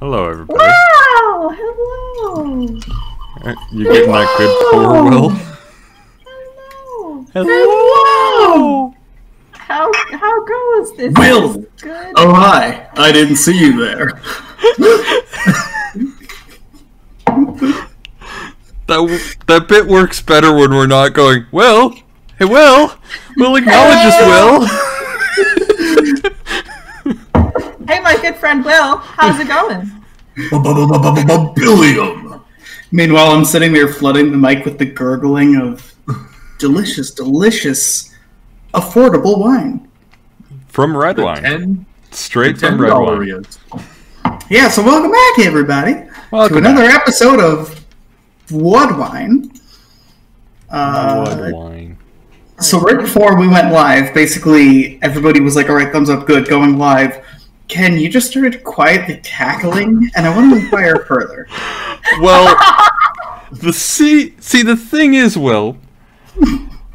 Hello, everybody. Wow! Hello! You getting that good pour, Will? Hello! Hello! How goes this? Will! Good. Oh, hi. I didn't see you there. That bit works better when we're not going, Will! Hey, Will! We'll acknowledge us, Will! Hey, my good friend Will. How's it going? Billion. Meanwhile, I'm sitting there flooding the mic with the gurgling of delicious, affordable wine. From Redwine. Straight from Redwine. Yeah, so welcome back, everybody, to another episode of Bloodwine. Bloodwine. So right before we went live, basically everybody was like, all right, thumbs up, good, going live. Ken, you just started quietly cackling, and I want to inquire further. Well, the thing is, Will,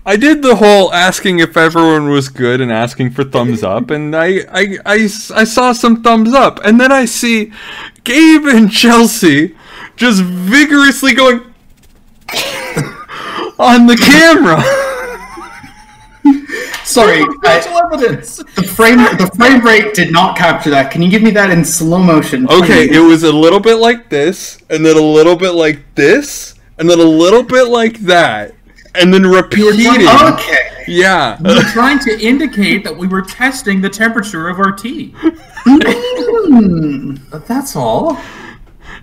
I did the whole asking if everyone was good and asking for thumbs up, and I saw some thumbs up, and then I see Gabe and Chelsea just vigorously going on the camera. Sorry, evidence. The frame rate did not capture that. Can you give me that in slow motion? Okay, it was a little bit like this, and then a little bit like this, and then a little bit like that, and then repeating. Okay. Yeah. We were trying to indicate that we were testing the temperature of our tea. That's all.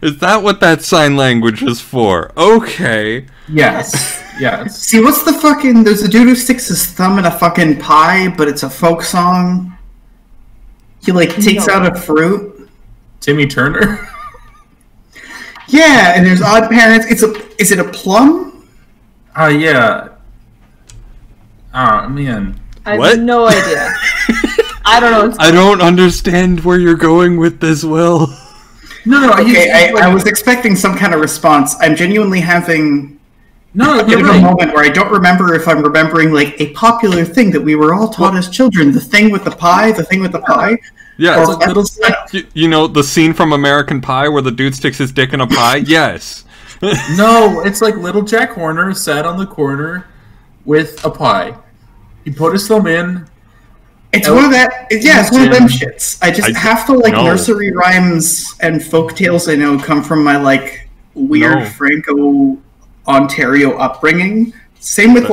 Is that what that sign language is for? Okay. Yes. Yes. See, what's the fucking... There's a dude who sticks his thumb in a fucking pie, but it's a folk song. He, takes out a fruit. Timmy Turner? Yeah, and there's Odd Parents. Is it a plum? Yeah. Oh, man. I What? have no idea. I don't know. I don't understand where you're going with this, Will. No. I was expecting some kind of response. I'm genuinely having... a bit of a moment where I don't remember if I'm remembering a popular thing that we were all taught as children. The thing with the pie. Yeah, It's like little... you know the scene from American Pie where the dude sticks his dick in a pie? Yes. No, it's like little Jack Horner sat on the corner with a pie. He put his thumb in. It's one of that. Yeah, it's one of them shits. I have to no. nursery rhymes and folk tales I know come from my weird Franco Ontario upbringing. Same with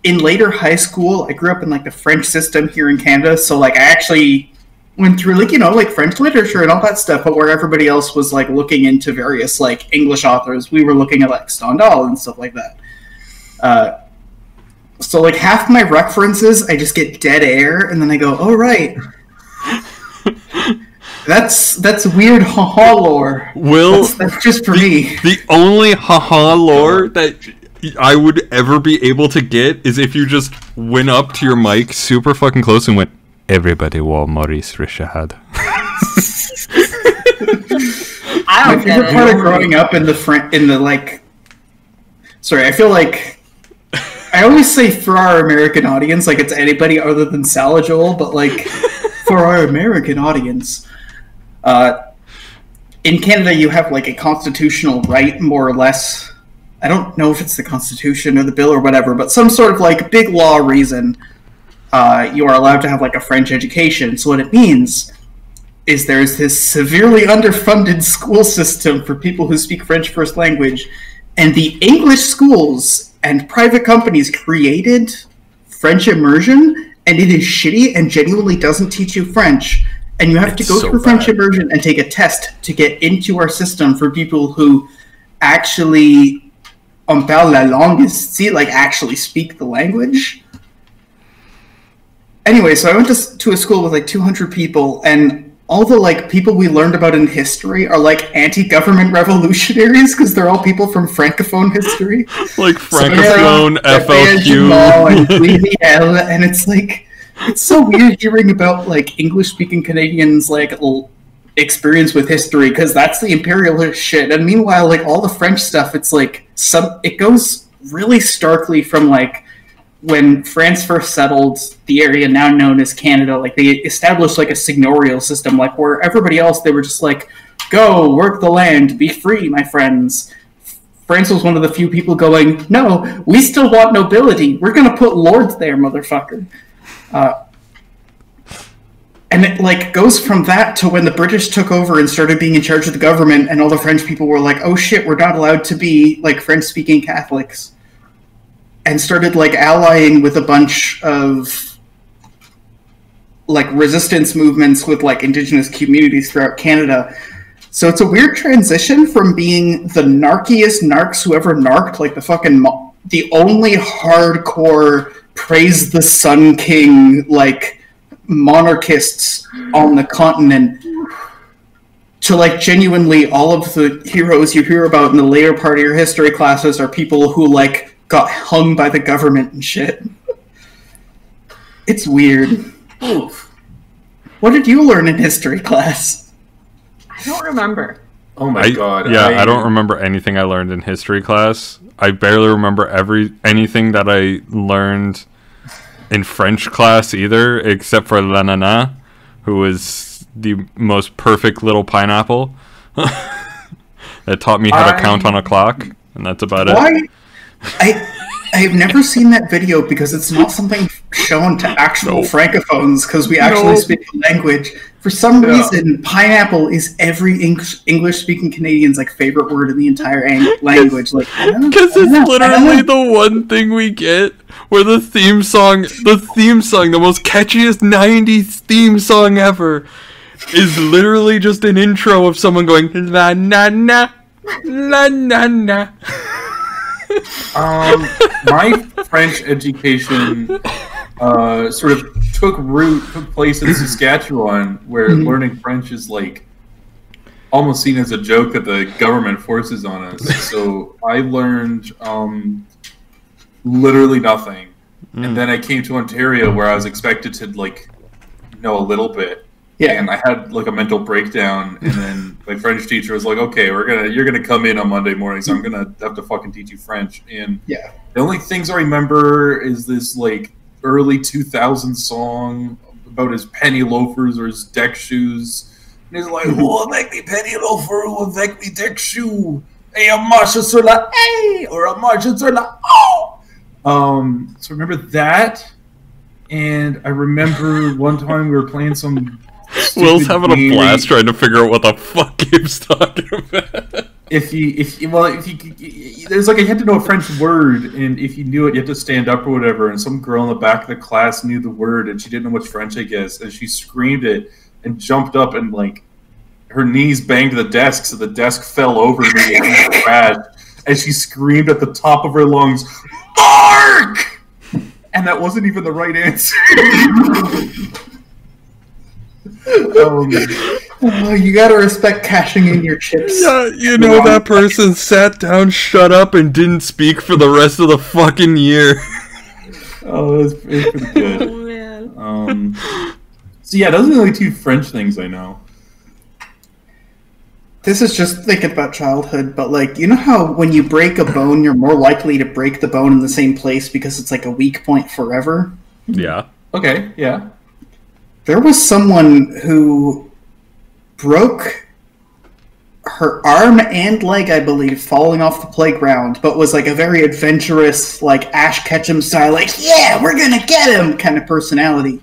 in later high school, I grew up in the French system here in Canada, so I actually went through French literature and all that stuff, but where everybody else was looking into various English authors, we were looking at Stendhal and stuff like that. So half my references I just get dead air and then I go, oh right. That's weird haha lore. Will, that's just for me. The only haha lore that I would ever be able to get is if you just went up to your mic super fucking close and went, everybody wall Maurice Richard. I don't My favorite part of growing up in sorry, I feel I always say for our American audience, it's anybody other than Sala Joel, but for our American audience, in Canada you have a constitutional right, more or less. I don't know if it's the Constitution or the Bill or whatever, but some sort of big law reason you are allowed to have a French education. So what it means is there's this severely underfunded school system for people who speak French first language, and the English schools and private companies created French immersion, and it is shitty and genuinely doesn't teach you French. And you have to go through French immersion and take a test to get into our system for people who actually on parle la langue, actually speak the language. Anyway, so I went to a school with 200 people, and all the people we learned about in history are anti-government revolutionaries because they're all people from Francophone history. Francophone, FLQ. And it's it's so weird hearing about English-speaking Canadians experience with history because that's the imperialist shit. And meanwhile, all the French stuff, it's it goes really starkly from when France first settled the area now known as Canada, they established a seigneurial system, where everybody else, they were just Go, work the land, be free, my friends. France was one of the few people going, no, we still want nobility. We're going to put lords there, motherfucker. And it like goes from that to when the British took over and started being in charge of the government, and all the French people were like, oh shit, we're not allowed to be like French-speaking Catholics. And started like allying with a bunch of like resistance movements with like indigenous communities throughout Canada. So it's a weird transition from being the narkiest narcs who ever narked, like the only hardcore praise the Sun King, like monarchists on the continent, to like genuinely all of the heroes you hear about in the later part of your history classes are people who like got hung by the government and shit. It's weird. Oof. What did you learn in history class? I don't remember. Oh my god. Yeah, I don't remember anything I learned in history class. I barely remember anything that I learned in French class either, except for La Nana, who was the most perfect little pineapple. That taught me how to count on a clock, and that's about it. I've never seen that video because it's not something shown to actual francophones, because we actually speak the language. For some reason, pineapple is every English-speaking Canadian's like favorite word in the entire language. Like, because it's literally the one thing we get where the theme song, the most catchiest '90s theme song ever, is literally just an intro of someone going la na na la na na. My French education sort of took place in Saskatchewan, where learning French is like almost seen as a joke that the government forces on us. So I learned literally nothing, and then I came to Ontario where I was expected to like know a little bit. Yeah, and I had like a mental breakdown, and then my French teacher was like, "Okay, you're gonna come in on Monday morning, so I'm gonna have to fucking teach you French." And yeah, the only things I remember is this like early 2000s song about his penny loafers or his deck shoes, and he's like, "Oh, make me penny loafer, oh, make me deck shoe, et a marche sur la a or a marche sur la oh." So I remember that, and I remember one time we were playing some. Will's having a blast trying to figure out what the fuck Gabe's talking about. If you there's like, you had to know a French word, and if you knew it, you had to stand up or whatever. And some girl in the back of the class knew the word, and she didn't know much French, I guess, and she screamed it and jumped up, and like her knees banged the desk, so the desk fell over me and crashed. And she screamed at the top of her lungs, "Mark!" And that wasn't even the right answer. You gotta respect cashing in your chips. Yeah, you know that person sat down, shut up, and didn't speak for the rest of the fucking year. Oh, it's pretty good. Oh, man. So yeah, those are the only two French things I know. This is just thinking about childhood, but like, you know how when you break a bone, you're more likely to break the bone in the same place because it's like a weak point forever? Yeah. Okay, yeah. There was someone who broke her arm and leg, I believe, falling off the playground, but was like a very adventurous, like Ash Ketchum style, like, yeah, we're gonna get him kind of personality.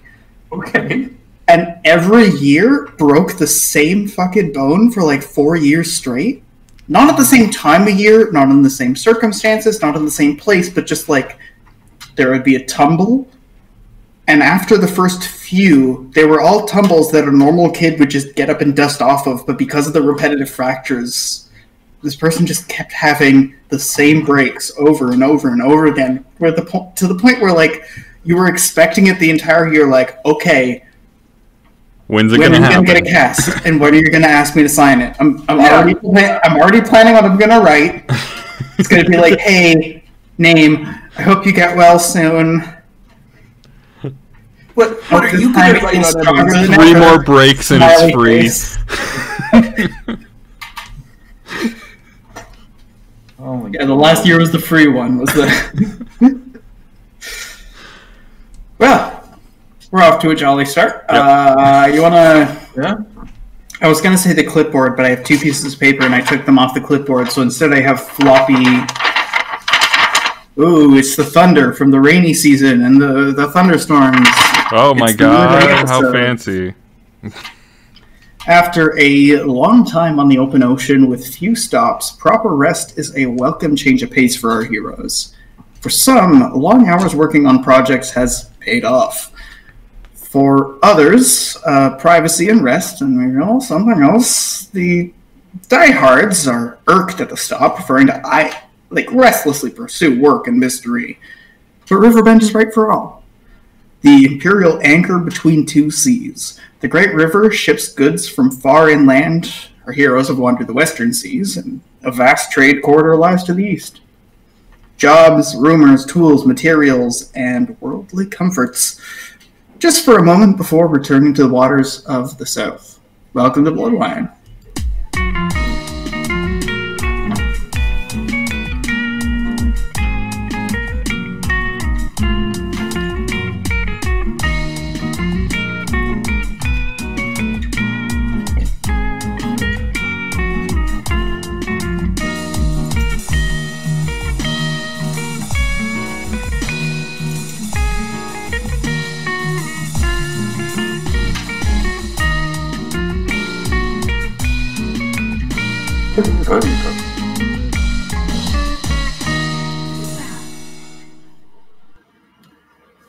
Okay. And every year broke the same fucking bone for like 4 years straight. Not at the same time of year, not in the same circumstances, not in the same place, but just like there would be a tumble. And after the first few, they were all tumbles that a normal kid would just get up and dust off of, but because of the repetitive fractures, this person just kept having the same breaks over and over and over again, to the point where like you were expecting it the entire year, like, okay, when's it gonna happen? When are you gonna get a cast, and when are you gonna ask me to sign it? I'm already planning what I'm gonna write. It's gonna be like, hey, name, I hope you get well soon. What are you going to write on 3 more breaks and it's free. Oh my God. Yeah, the last year was the free one. Was the Well, we're off to a jolly start. Yep. You wanna? Yeah. I was going to say the clipboard, but I have 2 pieces of paper and I took them off the clipboard, so instead I have floppy... Ooh, it's the thunder from the rainy season and the thunderstorms. Oh my god, how fancy. After a long time on the open ocean with few stops, proper rest is a welcome change of pace for our heroes. For some, long hours working on projects has paid off. For others, privacy and rest, and something else. The diehards are irked at the stop, preferring to restlessly pursue work and mystery. But Riverbend is right for all. The imperial anchor between 2 seas. The great river ships goods from far inland. Our heroes have wandered the western seas, and a vast trade corridor lies to the east. Jobs, rumors, tools, materials, and worldly comforts. Just for a moment before returning to the waters of the south. Welcome to Bloodwine.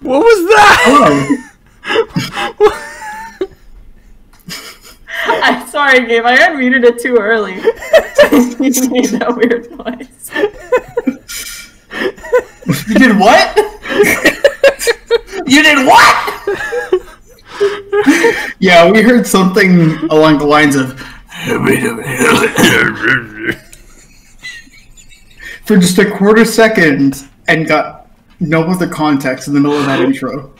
What was that? I'm sorry, Gabe. I unmuted it too early. You made that weird noise. You did what? You did what? Yeah, we heard something along the lines of for just a quarter second and got no other context in the middle of that intro.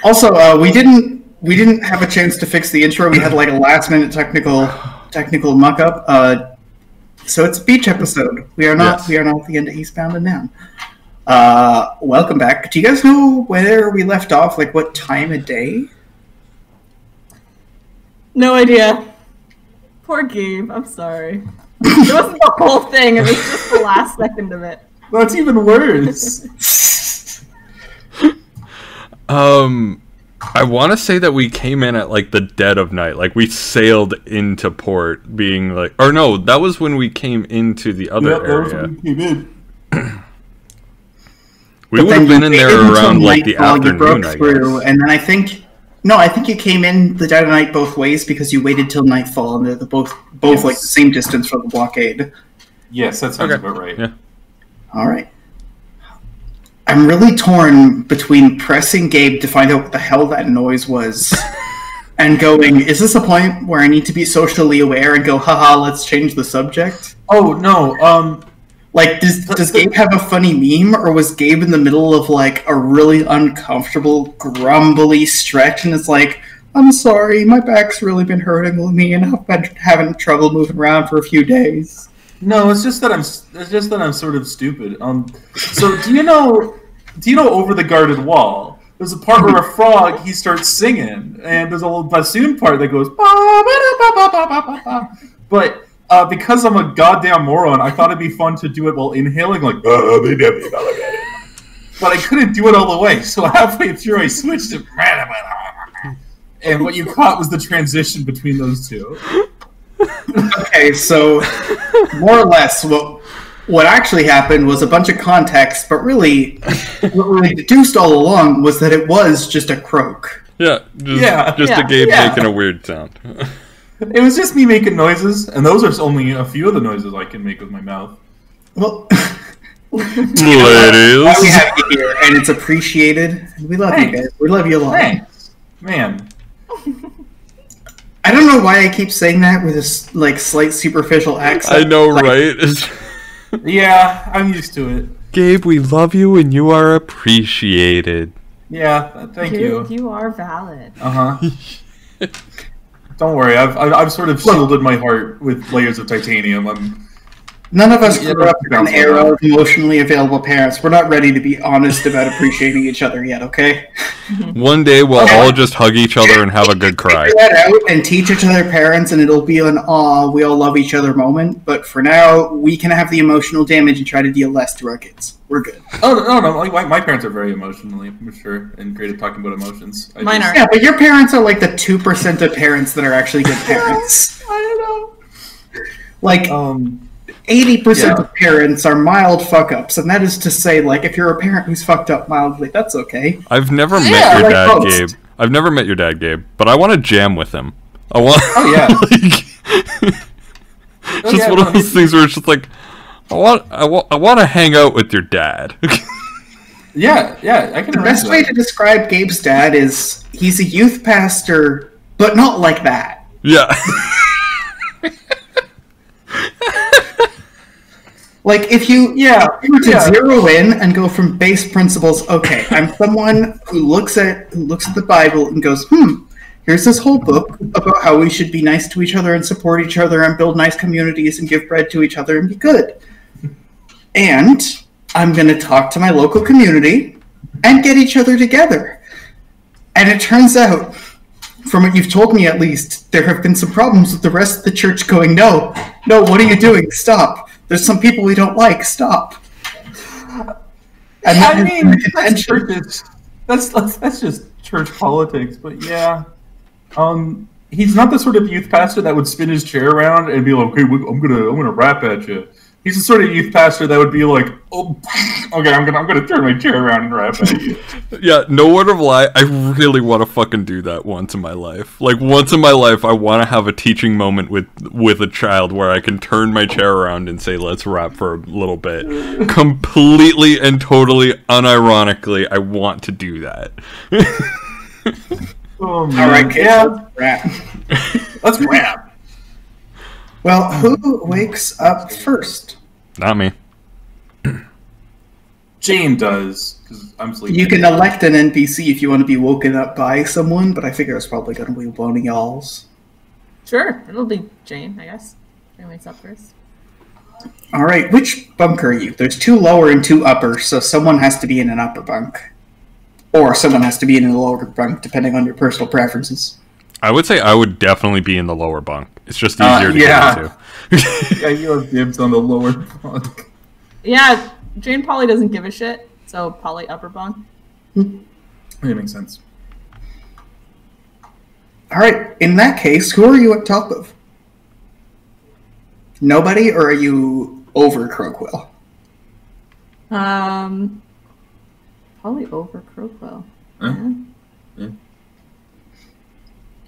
Also, we didn't have a chance to fix the intro. We had like a last minute technical muck up. So it's a beach episode. We are not at the end of Eastbound and Down. Welcome back. Do you guys know where we left off? Like what time of day? No idea. Poor Gabe. I'm sorry. It wasn't the whole thing. It was just the last second of it. That's even worse. I want to say that we came in at like the dead of night. Like we sailed into port, being like, or no, that was when we came into the other area. That was when we came in. We would have been in there around like the afternoon, I guess. And then I think you came in the dead of night both ways because you waited till nightfall, and they're both yes. Like the same distance from the blockade. Yes, that sounds about right. Yeah. All right. I'm really torn between pressing Gabe to find out what the hell that noise was and going, is this a point where I need to be socially aware and go, haha, let's change the subject? Oh, no. Like, does Gabe have a funny meme, or was Gabe in the middle of, like, a really uncomfortable, grumbly stretch, and it's like, I'm sorry, my back's really been hurting me, and I've been having trouble moving around for a few days. No, it's just that I'm sort of stupid. So do you know Over the Guarded Wall? There's a part where a frog he starts singing, and there's a little bassoon part that goes ba ba ba ba ba ba. But because I'm a goddamn moron, I thought it'd be fun to do it while inhaling, like. But I couldn't do it all the way, so halfway through I switched to. And what you caught was the transition between those two. Okay, so more or less, what actually happened was a bunch of context, but really, what we deduced all along was that it was just a croak. Yeah, just a Gabe making a weird sound. It was just me making noises, and those are only a few of the noises I can make with my mouth. Well, ladies, we have you here, and it's appreciated. We love you guys. We love you a lot. Thanks, man. I don't know why I keep saying that with this like slight superficial accent. I know, right? Yeah, I'm used to it. Gabe, we love you and you are appreciated. Yeah, thank you. You are valid. Don't worry, I've sort of shielded my heart with layers of titanium. None of us grew up in an era of emotionally available parents. We're not ready to be honest about appreciating each other yet, okay? One day we'll all just hug each other and have a good cry. Figure that out and teach it to their parents, and it'll be an aw, we all love each other moment. But for now, we can have the emotional damage and try to deal less to our kids. We're good. Oh, no. Like, my parents are very emotionally mature and great at talking about emotions. Mine are. Yeah, but your parents are like the 2% of parents that are actually good parents. I don't know. Like, 80% of parents are mild fuck-ups, and that is to say, like, if you're a parent who's fucked up mildly, that's okay. I've never met your dad, Gabe. I've never met your dad, Gabe, but I want to jam with him. I want. Oh yeah. Just one of those things where it's just like, I want to hang out with your dad. Yeah, I can. The best way to describe Gabe's dad is he's a youth pastor, but not like that. Yeah. Like, if you were to zero in and go from base principles, okay, I'm someone who looks at the Bible and goes, here's this whole book about how we should be nice to each other and support each other and build nice communities and give bread to each other and be good. And I'm going to talk to my local community and get each other together. And it turns out, from what you've told me at least, there have been some problems with the rest of the church going, no, what are you doing? Stop. There's some people we don't like. Stop. And I mean, that's just church politics. But yeah, he's not the sort of youth pastor that would spin his chair around and be like, "Okay, I'm gonna rap at you." He's the sort of youth pastor that would be like, "Oh, okay, I'm gonna turn my chair around and rap at you." Yeah, no word of lie. I really want to fucking do that once in my life. Like, once in my life, I want to have a teaching moment with a child where I can turn my chair around and say, "Let's rap for a little bit." Completely and totally unironically, I want to do that. All right, kids, let's rap. Let's rap. Well, who wakes up first? Not me. Jane does, because I'm sleeping. You can elect an NPC if you want to be woken up by someone, but I figure it's probably going to be one of y'all's. Sure, it'll be Jane, I guess. Jane wakes up first. All right, which bunk are you? There's 2 lower and 2 upper, so someone has to be in an upper bunk. Or someone has to be in a lower bunk, depending on your personal preferences. I would say I would definitely be in the lower bunk. It's just easier to get into. Yeah, you have dibs on the lower bunk. Yeah, Jane probably doesn't give a shit, so probably upper bunk. That makes sense. All right, in that case, who are you at top of? Nobody, or are you over Croakwill? Probably over Croakwill. Yeah.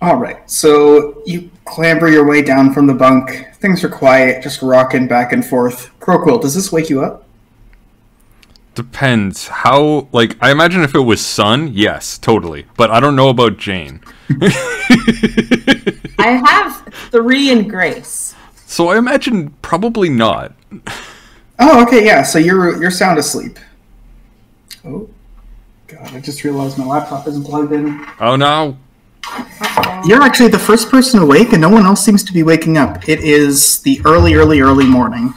All right, so you clamber your way down from the bunk. Things are quiet, just rocking back and forth. Croakwill, does this wake you up? Depends. How, like, I imagine if it was Sun, yes, totally. But I don't know about Jane. I have 3 in Grace. So I imagine probably not. Oh, okay, yeah, so you're sound asleep. Oh, God, I just realized my laptop isn't plugged in. Oh, no. You're actually the first person awake, and no one else seems to be waking up. It is the early morning.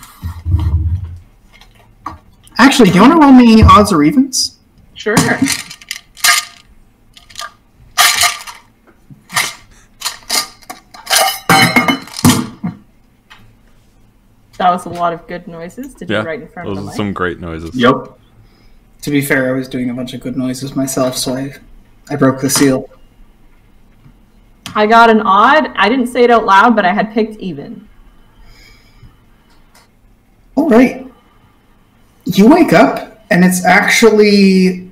Actually, do you want to roll me odds or evens? Sure. That was a lot of good noises to do right in front of the those are mic. some great noises. Yep. To be fair, I was doing a bunch of good noises myself, so I broke the seal. I got an odd. I didn't say it out loud, but I had picked even. All right. You wake up, and it's actually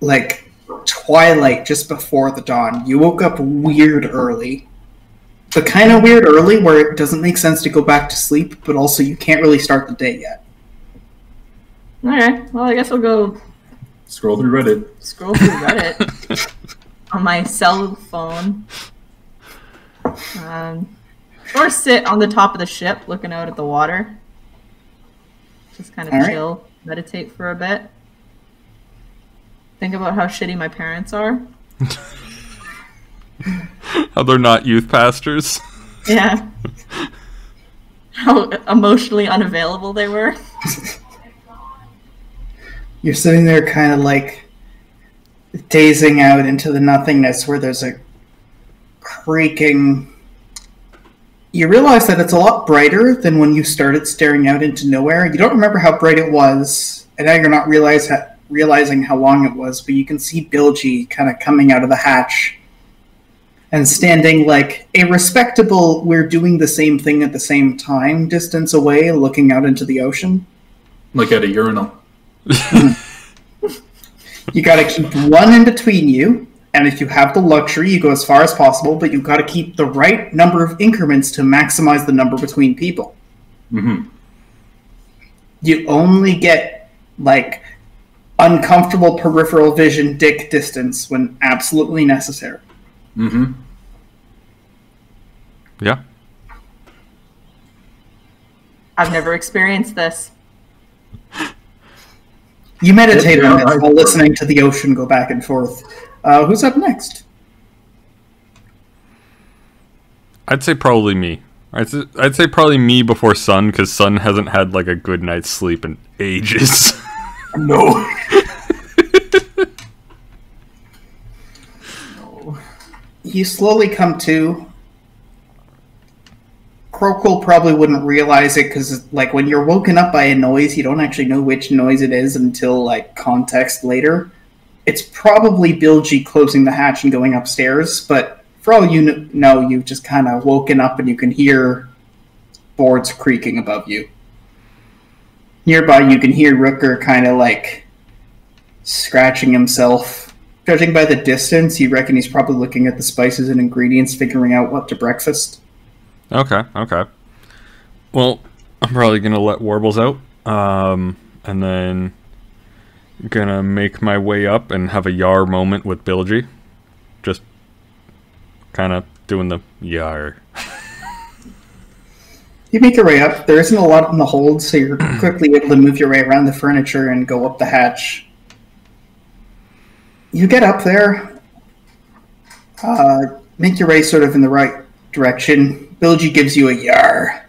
like twilight just before the dawn. You woke up weird early. The kind of weird early where it doesn't make sense to go back to sleep, but also you can't really start the day yet. Alright, well, I guess I'll go Scroll through Reddit. scroll through Reddit on my cell phone. Or sit on the top of the ship looking out at the water. Just kind of All right. chill, meditate for a bit. Think about how shitty my parents are. How they're not youth pastors. Yeah. how emotionally unavailable they were. You're sitting there kind of like dazing out into the nothingness where there's a creaking. You realize that it's a lot brighter than when you started staring out into nowhere. You don't remember how bright it was, and now you're not realizing how long it was, but you can see Bilgy kind of coming out of the hatch and standing like a respectable, we're doing the same thing at the same time distance away, looking out into the ocean. Like at a urinal. You gotta keep one in between you, and if you have the luxury, you go as far as possible, but you've gotta keep the right number of increments to maximize the number between people. Mm-hmm. You only get, like, uncomfortable peripheral vision dick distance when absolutely necessary. Mm-hmm. Yeah. I've never experienced this. You meditate on Yeah, this while listening to the ocean go back and forth. Who's up next? I'd say probably me. I'd say probably me before Sun, because Sun hasn't had like a good night's sleep in ages. No. No. You slowly come to. Crokle probably wouldn't realize it because, like, when you're woken up by a noise, you don't actually know which noise it is until, like, context later. It's probably Bilgy closing the hatch and going upstairs, but for all you know, you've just kind of woken up and you can hear boards creaking above you. Nearby, you can hear Rooker kind of, like, scratching himself. Judging by the distance, you reckon he's probably looking at the spices and ingredients, figuring out what to breakfast. Okay. Well, I'm probably gonna let Warbles out, and then gonna make my way up and have a Yar moment with Bilgy. Just kind of doing the Yar. You make your way up. There isn't a lot in the hold, so you're quickly able to move your way around the furniture and go up the hatch. You get up there, make your way sort of in the right direction. Bilgy gives you a Yar.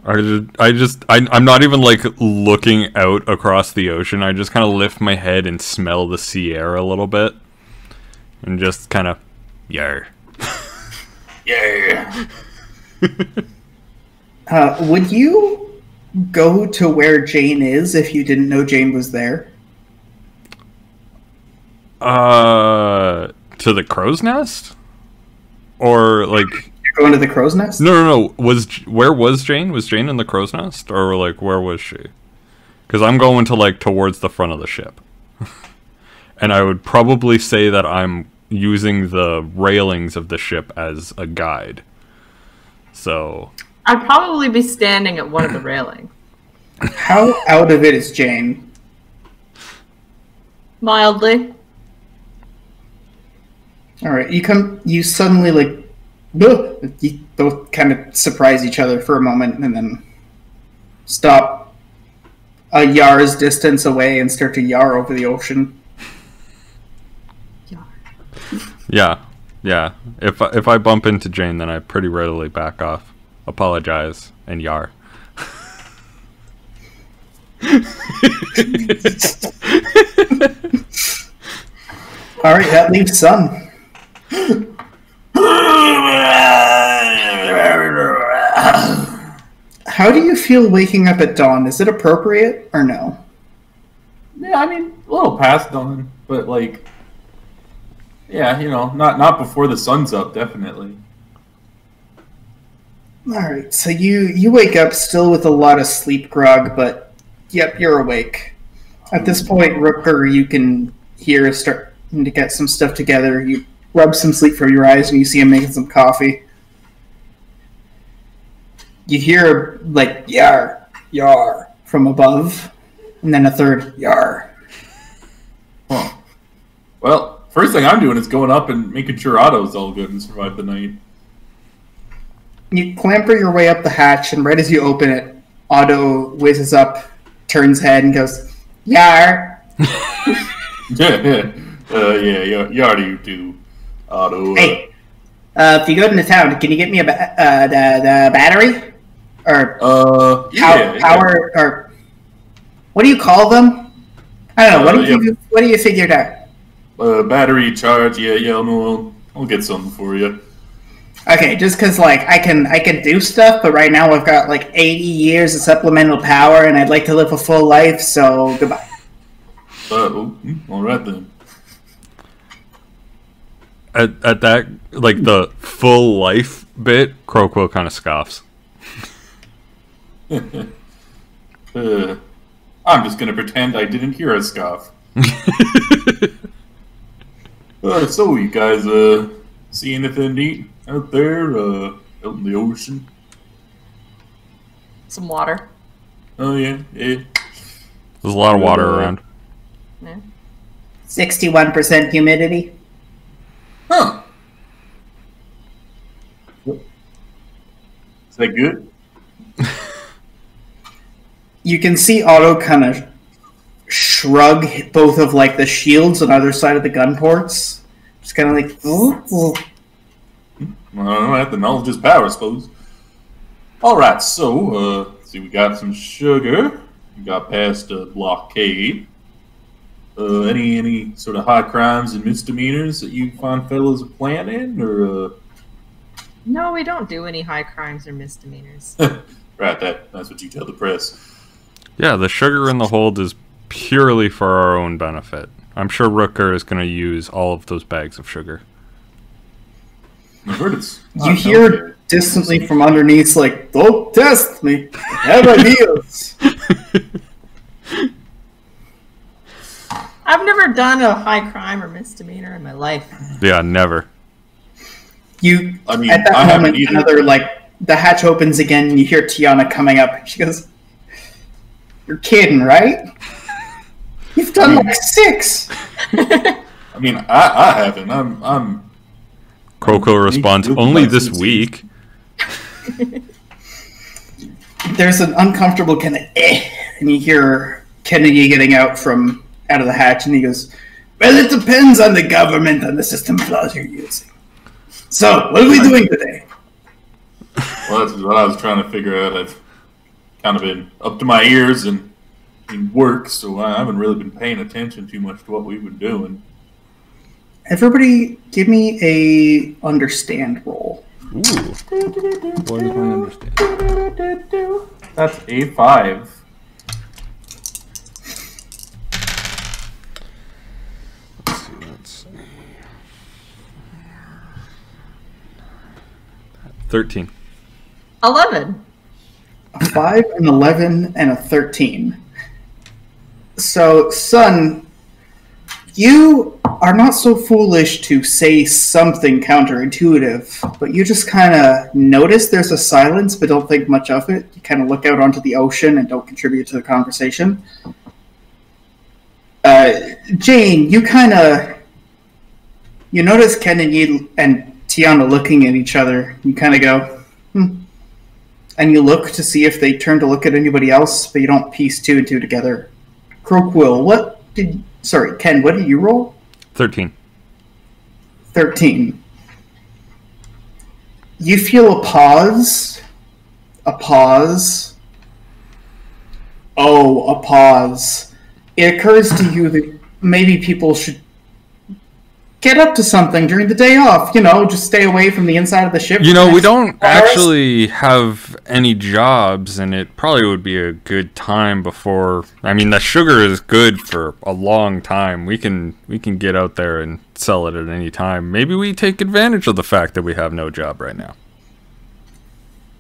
I'm not even like looking out across the ocean. I just kind of lift my head and smell the sea air a little bit, and just kind of Yar. Yeah. Would you go to where Jane is if you didn't know Jane was there? To the crow's nest? Or like You're going to the crow's nest? no. Where was Jane? Was Jane in the crow's nest, or like where was she? Because I'm going to like towards the front of the ship, and I would probably say that I'm using the railings of the ship as a guide. So I'd probably be standing at one of the railings. How out of it is Jane? Mildly. All right, you suddenly like, you both kind of surprise each other for a moment and then stop a Yar's distance away and start to Yar over the ocean. yeah. If I bump into Jane, then I pretty readily back off, apologize, and Yar. All right, that leaves Sun. How do you feel waking up at dawn? Is it appropriate or no? Yeah, I mean, a little past dawn, but like, yeah, you know, not before the sun's up, definitely. All right, so you wake up still with a lot of sleep grog, but yep, you're awake. At this point, Rooker, you can hear starting to get some stuff together. You rub some sleep from your eyes, and you see him making some coffee. You hear, like, Yar, Yar, from above, and then a third Yar. Huh. Well, first thing I'm doing is going up and making sure Otto's all good and survive the night. You clamber your way up the hatch, and right as you open it, Otto whizzes up, turns head, and goes, Yar! Yeah, Yar to you too, Otto. Hey, If you go into town, can you get me the battery? Or power? Or what do you call them? I don't know. What do you figure out? Battery charge. Yeah. I'll get something for you. Okay, just because like I can do stuff, but right now I've got like 80 years of supplemental power, and I'd like to live a full life. So goodbye. All right then. At that, like the full life bit, Crowquill kind of scoffs. I'm just gonna pretend I didn't hear a scoff. So you guys see anything neat out there, out in the ocean? Some water. Oh yeah. There's a lot of water around. Yeah. 61% humidity. Huh. Is that good? You can see Otto kind of shrug both of like the shields on either side of the gun ports. Just kind of like, ooh. I don't know, I have the knowledge is power, I suppose. Alright, so, see, we got some sugar. We got past a blockade. Any sort of high crimes and misdemeanors that you fine fellows are planning, or No, we don't do any high crimes or misdemeanors. Right, that's what you tell the press. Yeah, the sugar in the hold is purely for our own benefit. I'm sure Rooker is going to use all of those bags of sugar. I heard it's You hear distantly from underneath, like, don't test me. I have ideas. I've never done a high crime or misdemeanor in my life. Yeah, never. At that moment, another, like, the hatch opens again, and you hear Tiana coming up. She goes, "You're kidding, right? You've done like 6." I mean, I haven't. I'm. Crowquill responds, "Only this week." There's an uncomfortable kind of and you hear Kennedy getting out of the hatch, and he goes, "Well, it depends on the government and the system flaws you're using. So, what are we doing today?" Well, that's what I was trying to figure out. I've kind of been up to my ears in work, so I haven't really been paying attention too much to what we've been doing. Everybody, give me a understand roll. Ooh. What is my understand? That's A5. Let's see. 13. 11. A 5, an 11, and a 13. So, son, you are not so foolish to say something counterintuitive, but you just kind of notice there's a silence but don't think much of it. You kind of look out onto the ocean and don't contribute to the conversation. Jane, you notice Ken and Tiana looking at each other. You kind of go, and you look to see if they turn to look at anybody else, but you don't piece 2 and 2 together. Crowquill, Ken, what did you roll? 13. 13. You feel a pause. A pause. Oh, a pause. It occurs to you that maybe people should get up to something during the day off. Just stay away from the inside of the ship. We don't actually have any jobs, and it probably would be a good time before... I mean, the sugar is good for a long time. We can get out there and sell it at any time. Maybe we take advantage of the fact that we have no job right now.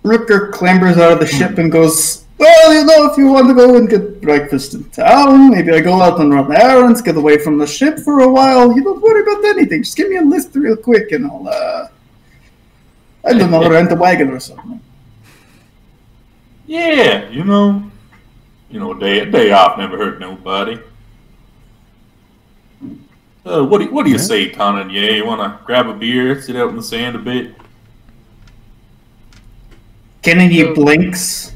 Rooker clambers out of the ship and goes, "Well, if you want to go and get breakfast in town, maybe I go out and run errands, get away from the ship for a while. You don't worry about anything. Just give me a list real quick and I'll, I don't know, rent a wagon or something." Yeah, a day off never hurt nobody. What do you say, Conan? Yeah, you want to grab a beer, sit out in the sand a bit? Kennedy blinks.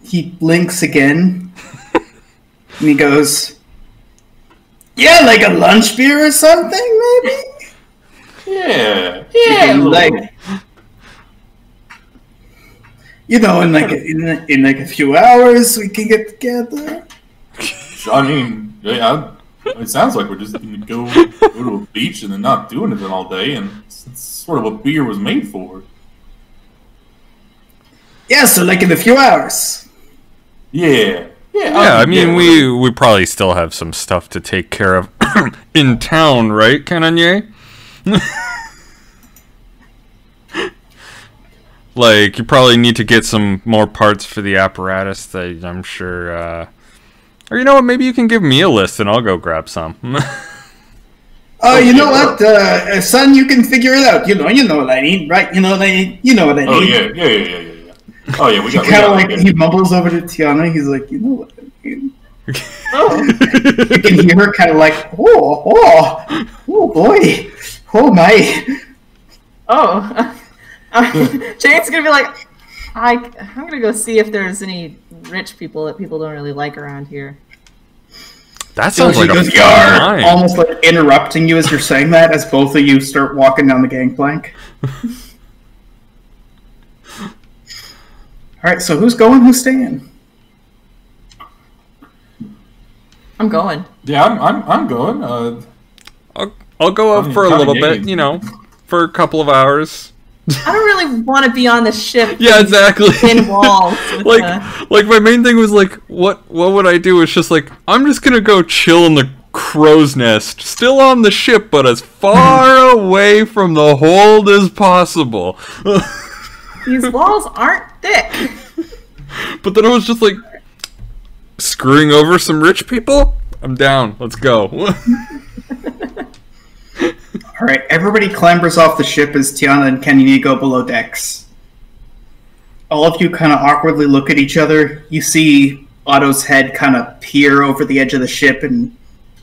He blinks again. And he goes, "Yeah, like a lunch beer or something, maybe?" Yeah, like, you know, in like a few hours we can get together. I mean, yeah, it sounds like we're just gonna go to a beach and then not do anything all day, and it's sort of what beer was made for. Yeah, so like in a few hours. Yeah. Yeah, I mean, we probably still have some stuff to take care of in town, right, Kananye? Like, you probably need to get some more parts for the apparatus that I'm sure, or you know what, maybe you can give me a list and I'll go grab some. Oh, you know what, son, you can figure it out. You know what I need, right? You know what I need. Oh, yeah. Oh, yeah, we got he mumbles over to Tiana, he's like, you know what I mean. Oh. You can hear her kind of like, oh boy, oh my. Oh. Jane's gonna be like, I'm gonna go see if there's any rich people that people don't really like around here. That sounds like a fun, almost like interrupting you as you're saying that, as both of you start walking down the gangplank. All right, so who's going? Who's staying? I'm going. Yeah, I'm going. I'll go up for a little bit, you know, for a couple of hours. I don't really want to be on the ship. Yeah, exactly. Thin walls. Like my main thing was like, what would I do? It's just like, I'm just gonna go chill in the crow's nest, still on the ship, but as far away from the hold as possible. These walls aren't thick. But then I was just like, screwing over some rich people? I'm down. Let's go. Alright, everybody clambers off the ship as Tiana and Kenny go below decks. All of you kind of awkwardly look at each other. You see Otto's head kind of peer over the edge of the ship and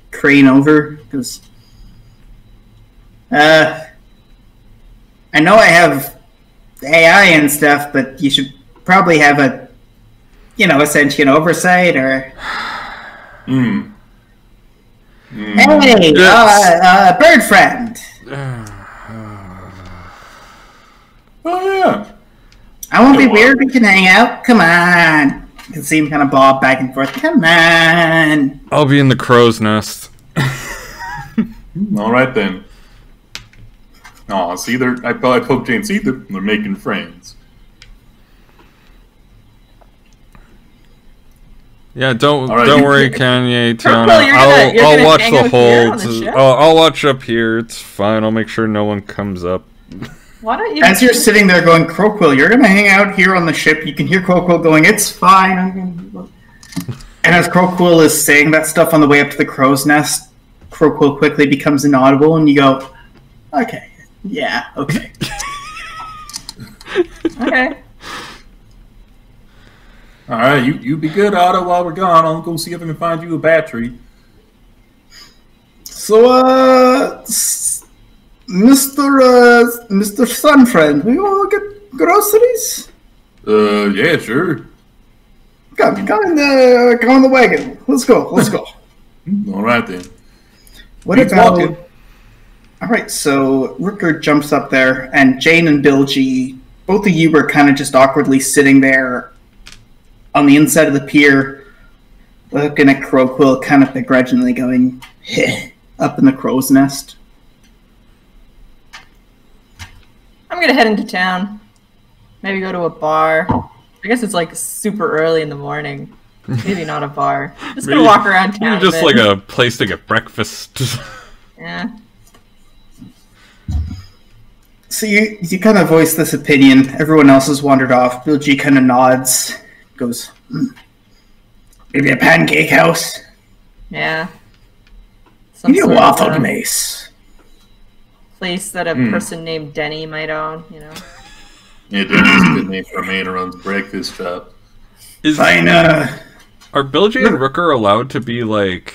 crane over. Because, I know I have AI and stuff, but you should probably have a sentient oversight, or... Hey, yes. Bird friend! Oh, yeah. I won't be weird, we can hang out. Come on! You can see him kind of bob back and forth. Come on! I'll be in the crow's nest. All right, then. Oh, see, I poked Jane. See, they're making friends. Yeah, don't worry, Kanye, Tiana. I'll watch the hold. I'll watch up here. It's fine. I'll make sure no one comes up. Why don't you? As you're sitting there going, Croquill, you're gonna hang out here on the ship. You can hear Croquill going, "It's fine." And as Croquill is saying that stuff on the way up to the crow's nest, Croquill quickly becomes inaudible, and you go, "Okay, yeah, okay." Okay. All right, you be good, Otto. While we're gone, I'll go see if I can find you a battery. So, Mr. Sunfriend, we all get groceries? Yeah, sure. Come in the wagon. Let's go. All right then. What about? All right, so Rooker jumps up there, and Jane and Bilgy, both of you were kind of just awkwardly sitting there on the inside of the pier, looking at Croquill, kind of begrudgingly going, heh, up in the crow's nest. I'm gonna head into town. Maybe go to a bar. I guess it's like super early in the morning. Maybe not a bar. Just gonna walk around town. Maybe just like a place to get breakfast. Yeah. So you kind of voice this opinion. Everyone else has wandered off. Bilgy kind of nods. Goes, maybe a pancake house? Yeah. Maybe a waffle mace. Place that a person named Denny might own, you know? Yeah, Denny's a good name for a man who runs breakfast shop. Fine, are Bilgy and Rooker allowed to be, like,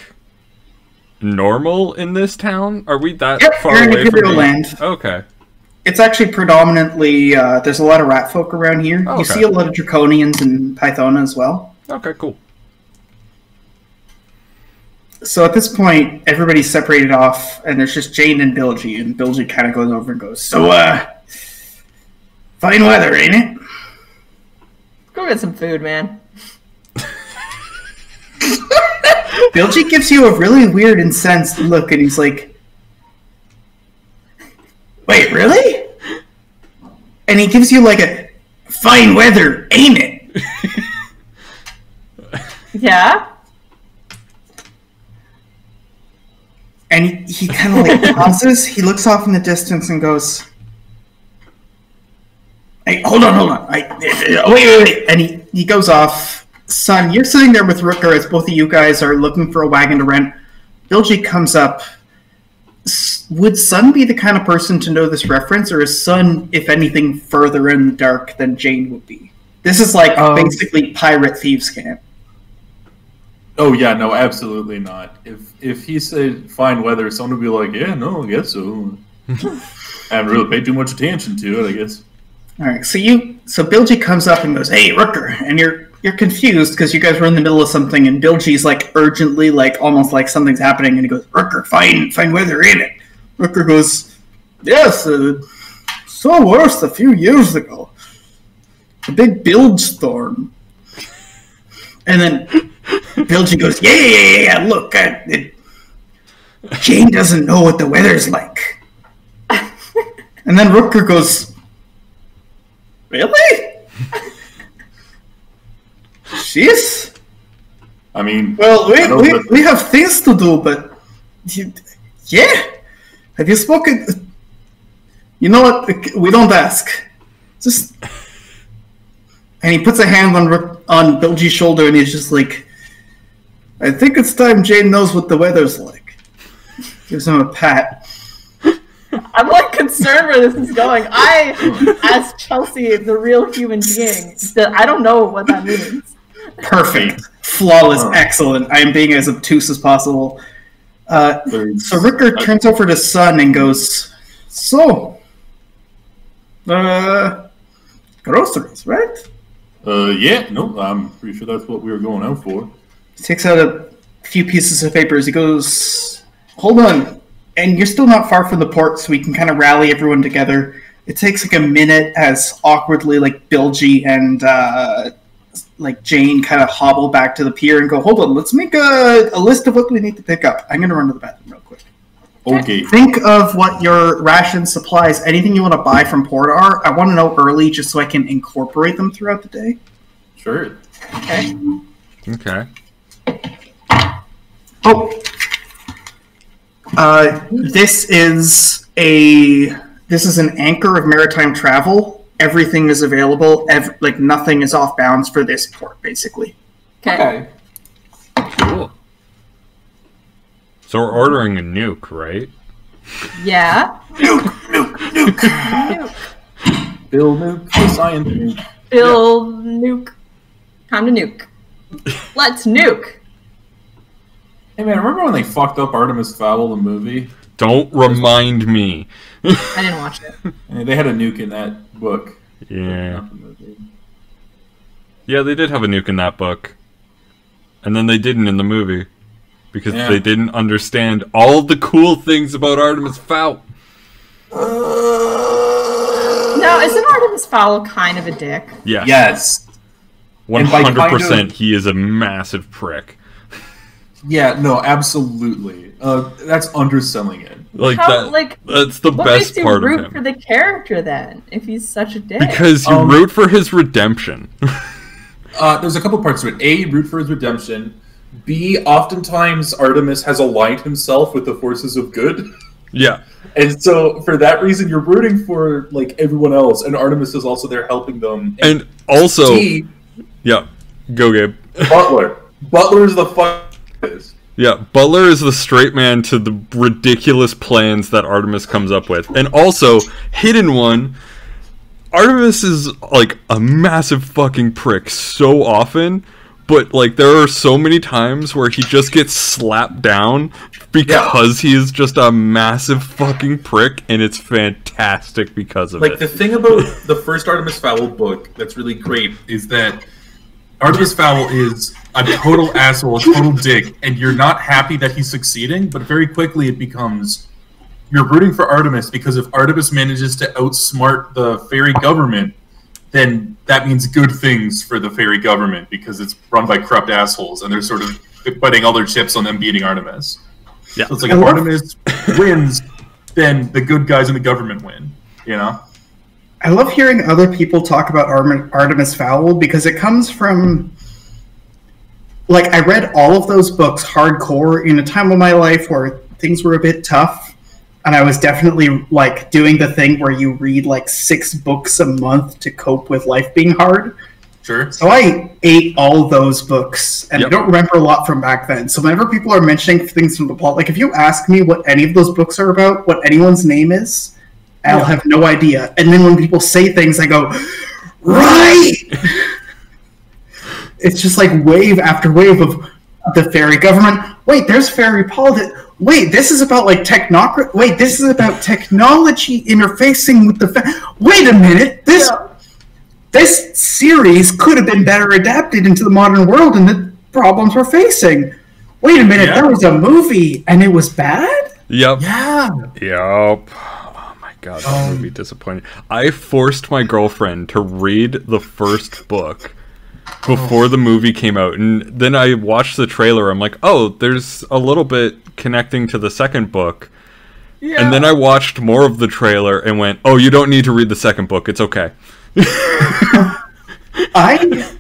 normal in this town? Are we that far away from land? Okay. It's actually predominantly, there's a lot of rat folk around here. Oh, okay. You see a lot of Draconians and Pythona as well. Okay, cool. So at this point, everybody's separated off, and there's just Jane and Bilgy kind of goes over and goes, so, Fine weather, ain't it? Go get some food, man. Bilgy gives you a really weird, incensed look, and he's like, wait, really? And he gives you like a, fine weather, ain't it? Yeah? And he kind of like pauses, he looks off in the distance and goes, hey, hold on. Wait. And he goes off. Son, you're sitting there with Rooker as both of you guys are looking for a wagon to rent. Bilgy comes up. Would Sun be the kind of person to know this reference, or is Sun, if anything, further in the dark than Jane would be? This is like basically pirate thieves camp. Oh yeah, no, absolutely not. If he said fine weather, someone would be like, yeah, no, I guess so. I haven't really paid too much attention to it, I guess. All right, so Bilgy comes up and goes, "Hey, Rooker," and you're confused because you guys were in the middle of something, and Bilgy's like urgently, like almost like something's happening, and he goes, "Rooker, fine weather, ain't it?" Rooker goes, "Yes, so worse a few years ago. A big bilge storm." And then Bilgy goes, "Yeah. Look, Jane doesn't know what the weather's like." And then Rooker goes, "Really? She's? I mean, well, we have things to do, but yeah. Have you spoken? You know what? We don't ask. Just." And he puts a hand on Bilgy's shoulder, and he's just like, "I think it's time Jane knows what the weather's like." Gives him a pat. I'm like concerned where this is going. I, as Chelsea, the real human being, I don't know what that means. Perfect. Flawless. Excellent. I am being as obtuse as possible. So Ricker turns over to Sun and goes, "So, groceries, right?" Yeah, no, I'm pretty sure that's what we were going out for. He takes out a few pieces of papers. He goes, "Hold on." And you're still not far from the port, so we can kind of rally everyone together. It takes like a minute as awkwardly like Bilgy and like Jane kind of hobble back to the pier and go, "Hold on, let's make a list of what we need to pick up. I'm going to run to the bathroom real quick." Okay. Think of what your ration supplies, anything you want to buy from port are. I want to know early just so I can incorporate them throughout the day. Sure. Okay. Okay. Oh. This is an anchor of maritime travel. Everything is available. Like nothing is off bounds for this port, basically. Okay. Cool. So we're ordering a nuke, right? Yeah. Nuke. Bill Nuke, the science nuke. Bill Nuke. Time to nuke. Let's nuke. Hey man, remember when they fucked up Artemis Fowl, the movie? Don't remind me. I didn't watch it. Yeah, they had a nuke in that book. Yeah. Not the movie. Yeah, they did have a nuke in that book. And then they didn't in the movie. Because they didn't understand all the cool things about Artemis Fowl. No, isn't Artemis Fowl kind of a dick? Yeah. Yes. 100% he is a massive prick. Yeah, no, absolutely. That's underselling it. That's the what best makes you part of root him. for the character then, if he's such a dick? Because you root for his redemption. There's a couple parts to it. A, root for his redemption. B, oftentimes Artemis has aligned himself with the forces of good. Yeah. And so for that reason you're rooting for like everyone else, and Artemis is also there helping them. And also C, yeah. Go Gabe. Butler. Butler is the fuck. Yeah, Butler is the straight man to the ridiculous plans that Artemis comes up with. And also, hidden one, Artemis is like a massive fucking prick so often, but like there are so many times where he just gets slapped down because he is just a massive fucking prick, and it's fantastic because of it. Like the thing about the first Artemis Fowl book that's really great is that Artemis Fowl is a total asshole, a total dick, and you're not happy that he's succeeding, but very quickly it becomes, you're rooting for Artemis because if Artemis manages to outsmart the fairy government, then that means good things for the fairy government because it's run by corrupt assholes and they're sort of putting all their chips on them beating Artemis. Yeah. So it's like if Artemis wins, then the good guys in the government win, you know? I love hearing other people talk about Artemis Fowl because it comes from... Like, I read all of those books hardcore in a time of my life where things were a bit tough, and I was definitely, like, doing the thing where you read, like, 6 books a month to cope with life being hard. Sure. So I ate all those books, and I don't remember a lot from back then. So whenever people are mentioning things from the plot, like, if you ask me what any of those books are about, what anyone's name is, I'll have no idea. And then when people say things, I go, right! It's just like wave after wave of the fairy government. Wait, there's fairy politics. Wait, this is about like technocracy. Wait, this is about technology interfacing with the. Wait a minute, this series could have been better adapted into the modern world and the problems we're facing. Wait a minute, there was a movie and it was bad. Yep. Yeah. Yep. Oh my god, that would be disappointing. I forced my girlfriend to read the first book before the movie came out, and then I watched the trailer. I'm like, oh, there's a little bit connecting to the second book. Yeah. And then I watched more of the trailer and went, oh, you don't need to read the second book. It's okay. I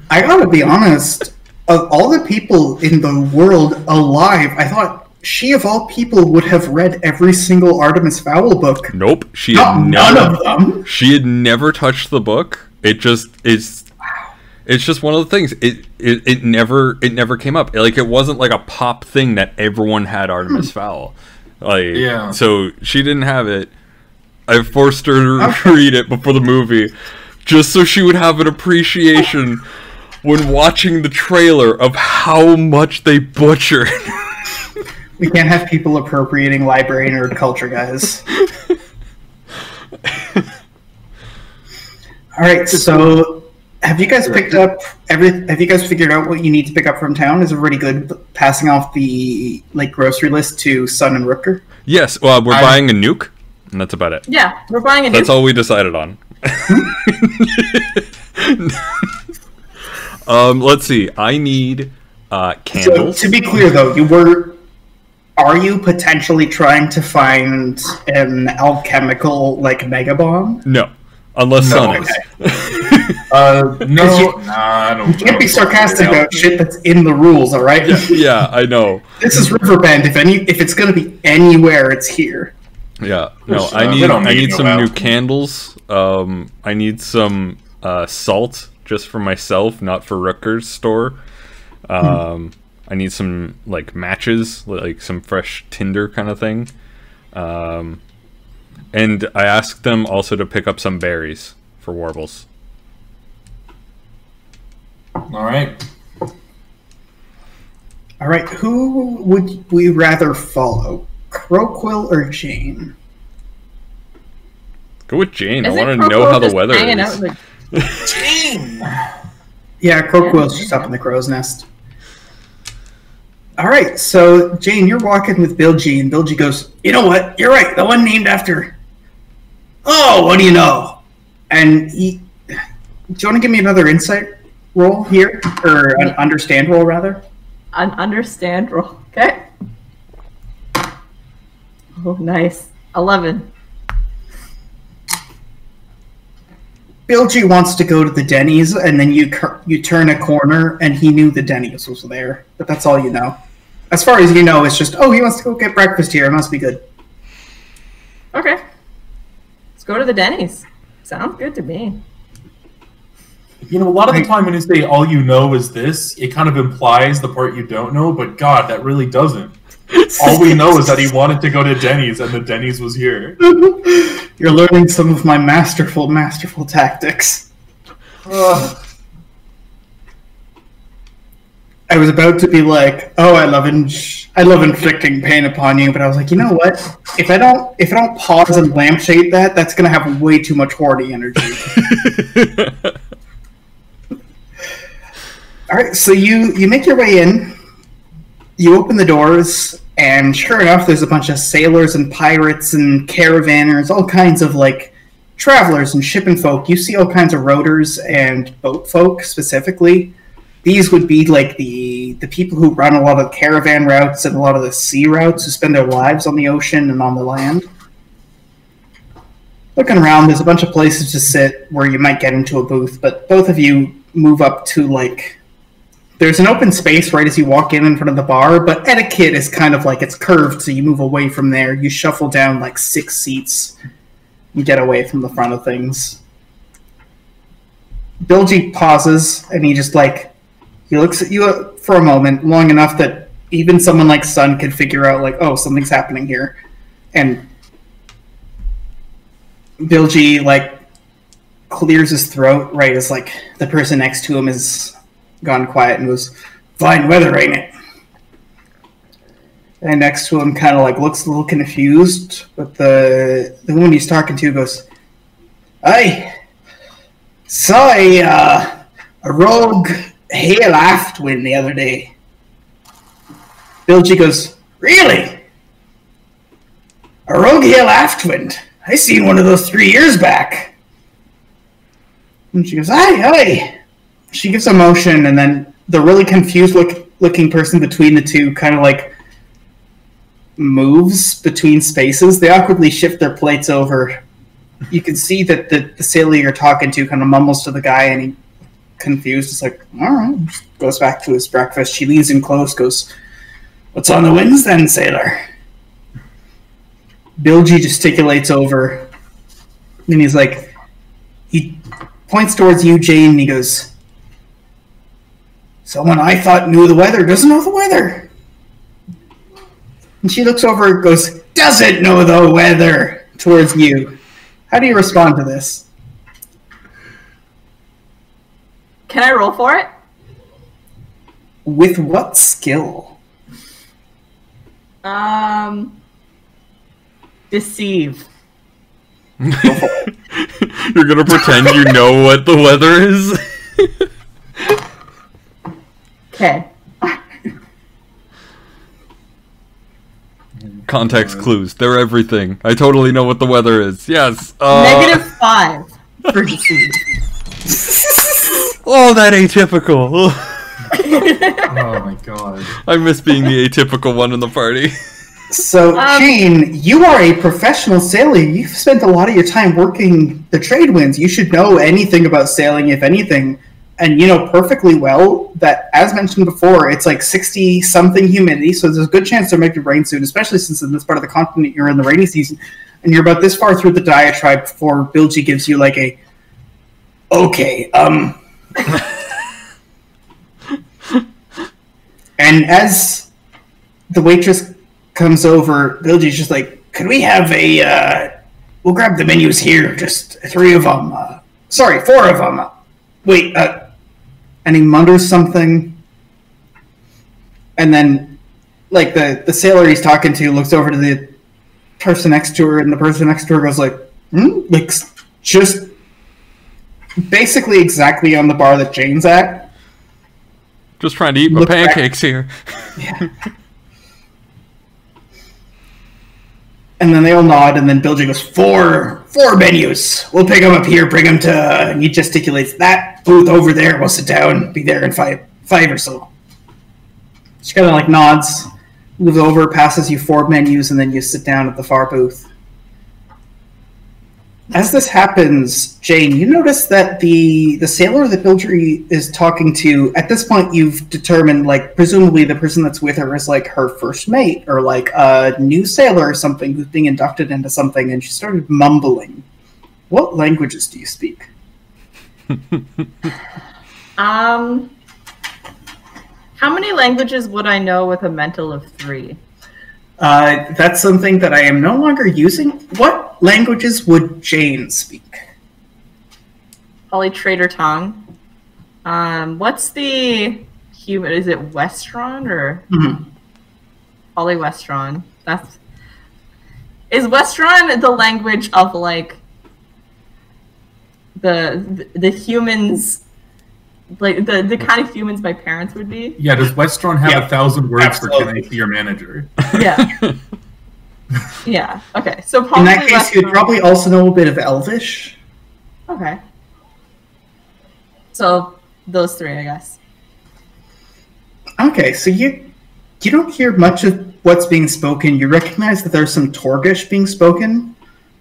gotta be honest, of all the people in the world alive, I thought she of all people would have read every single Artemis Fowl book. Nope. None of them. She had never touched the book. It's just one of the things. It never came up. Like, it wasn't like a pop thing that everyone had Artemis Fowl. Like, so she didn't have it. I forced her to read it before the movie, just so she would have an appreciation when watching the trailer of how much they butchered. We can't have people appropriating library nerd culture, guys. All right, so. Have you guys picked up have you guys figured out what you need to pick up from town? Is everybody good passing off the grocery list to Sun and Rooker? Yes, well, we're buying a nuke, and that's about it. Yeah, we're buying a nuke. That's all we decided on. Let's see. I need candles. So, to be clear though, are you potentially trying to find an alchemical mega bomb? No. Unless Sun is. No, I don't. You can't be sarcastic about shit that's in the rules, all right? Yeah, I know. This is Riverbend. If it's gonna be anywhere, it's here. Yeah, no, I need some new candles. I need some salt just for myself, not for Rooker's store. I need some matches, some fresh tinder kind of thing. And I asked them also to pick up some berries for warbles. All right. All right. Who would we rather follow, Croquill or Jane? Go with Jane. I want to know how the weather is. Jane. Yeah, Croquill's just up in the crow's nest. All right. So Jane, you're walking with Bilgy, and Bilgy goes, "You know what? You're right. The one named after." Oh, what do you know? And do you want to give me another insight roll here? Or an understand roll, rather? An understand roll. Okay. Oh, nice. 11. Bilgy wants to go to the Denny's, and then you turn a corner, and he knew the Denny's was there. But that's all you know. As far as you know, it's just, oh, he wants to go get breakfast here. It must be good. Okay. Let's go to the Denny's. Sounds good to me. You know, a lot of the time when you say all you know is this, it kind of implies the part you don't know, but God, that really doesn't. All we know is that he wanted to go to Denny's, and the Denny's was here. You're learning some of my masterful tactics. I was about to be like, "Oh, I love inflicting pain upon you," but I was like, you know what? If I don't pause and lampshade that, that's gonna have way too much horny energy. All right, so you make your way in. You open the doors, and sure enough, there's a bunch of sailors and pirates and caravanners, all kinds of, like, travelers and shipping folk. You see all kinds of rowers and boat folk, specifically. These would be, like, the people who run a lot of caravan routes and a lot of the sea routes, who spend their lives on the ocean and on the land. Looking around, there's a bunch of places to sit where you might get into a booth, but both of you move up to, like... There's an open space right as you walk in front of the bar, but etiquette is kind of like it's curved, so you move away from there. You shuffle down like 6 seats and get away from the front of things. Bilgy pauses, and he just like... He looks at you for a moment, long enough that even someone like Sun could figure out, like, oh, something's happening here. And Bilgy, like, clears his throat right as, like, the person next to him is gone quiet and goes, "Fine weather, ain't it?" And next to him kind of, like, looks a little confused, but the woman he's talking to goes, "I saw a rogue hail aft wind the other day." Bilgy goes, "Really? A rogue hail aft wind? I seen one of those 3 years back." And she goes, aye. She gives a motion, and then the really confused looking person between the two kind of like moves between spaces. They awkwardly shift their plates over. You can see that the sailor you're talking to kind of mumbles to the guy, and he, confused, is like, all right, goes back to his breakfast. She leans in close, goes, "What's on the winds then, sailor?" Bilgy gesticulates over, and he's like, he points towards you, Jane, and he goes, "Someone I thought knew the weather doesn't know the weather." And she looks over and goes, "Doesn't know the weather," towards you. How do you respond to this? Can I roll for it? With what skill? Deceive. You're gonna pretend you know what the weather is? Okay. Context clues. They're everything. I totally know what the weather is. Yes. -5 for deceive. Oh, that atypical. Oh my god. I miss being the atypical one in the party. So, Jane, you are a professional sailor. You've spent a lot of your time working the trade winds. You should know anything about sailing, if anything. And you know perfectly well that, as mentioned before, it's like 60-something humidity, so there's a good chance there might be rain soon, especially since in this part of the continent you're in the rainy season. And you're about this far through the diatribe before Bilgy gives you like a, okay, And as the waitress comes over, Bilgy's just like, "Could we have we'll grab the menus here, just 3 of them. Sorry, 4 of them. Wait, and he mutters something. And then, like, the sailor he's talking to looks over to the person next to her, and the person next to her goes like, like, just basically exactly on the bar that Jane's at. Just trying to eat my pancakes here. Yeah. And then they all nod, and then Bilgy goes, four menus. We'll pick them up here, bring them to, and he gesticulates, that booth over there. We'll sit down, be there in five or so. She kind of like nods, moves over, passes you 4 menus, and then you sit down at the far booth. As this happens, Jane, you notice that the sailor that Bilgy is talking to, at this point you've determined, like, presumably the person that's with her is, like, her first mate, or, like, a new sailor or something who's being inducted into something, and she started mumbling. What languages do you speak? How many languages would I know with a mental of 3? That's something that I am no longer using. What languages would Jane speak? Probably Trader Tongue. What's the human? Is it Westron or Poly Westron? Is Westron the language of like the humans Like the kind of humans my parents would be. Yeah, does Westrown have 1,000 words Absolutely. for can I be your manager? Yeah. Yeah. Okay. So In probably that case, you'd probably also know a bit of Elvish. Okay. So those three, I guess. Okay, so you don't hear much of what's being spoken. You recognize that there's some Torgish being spoken.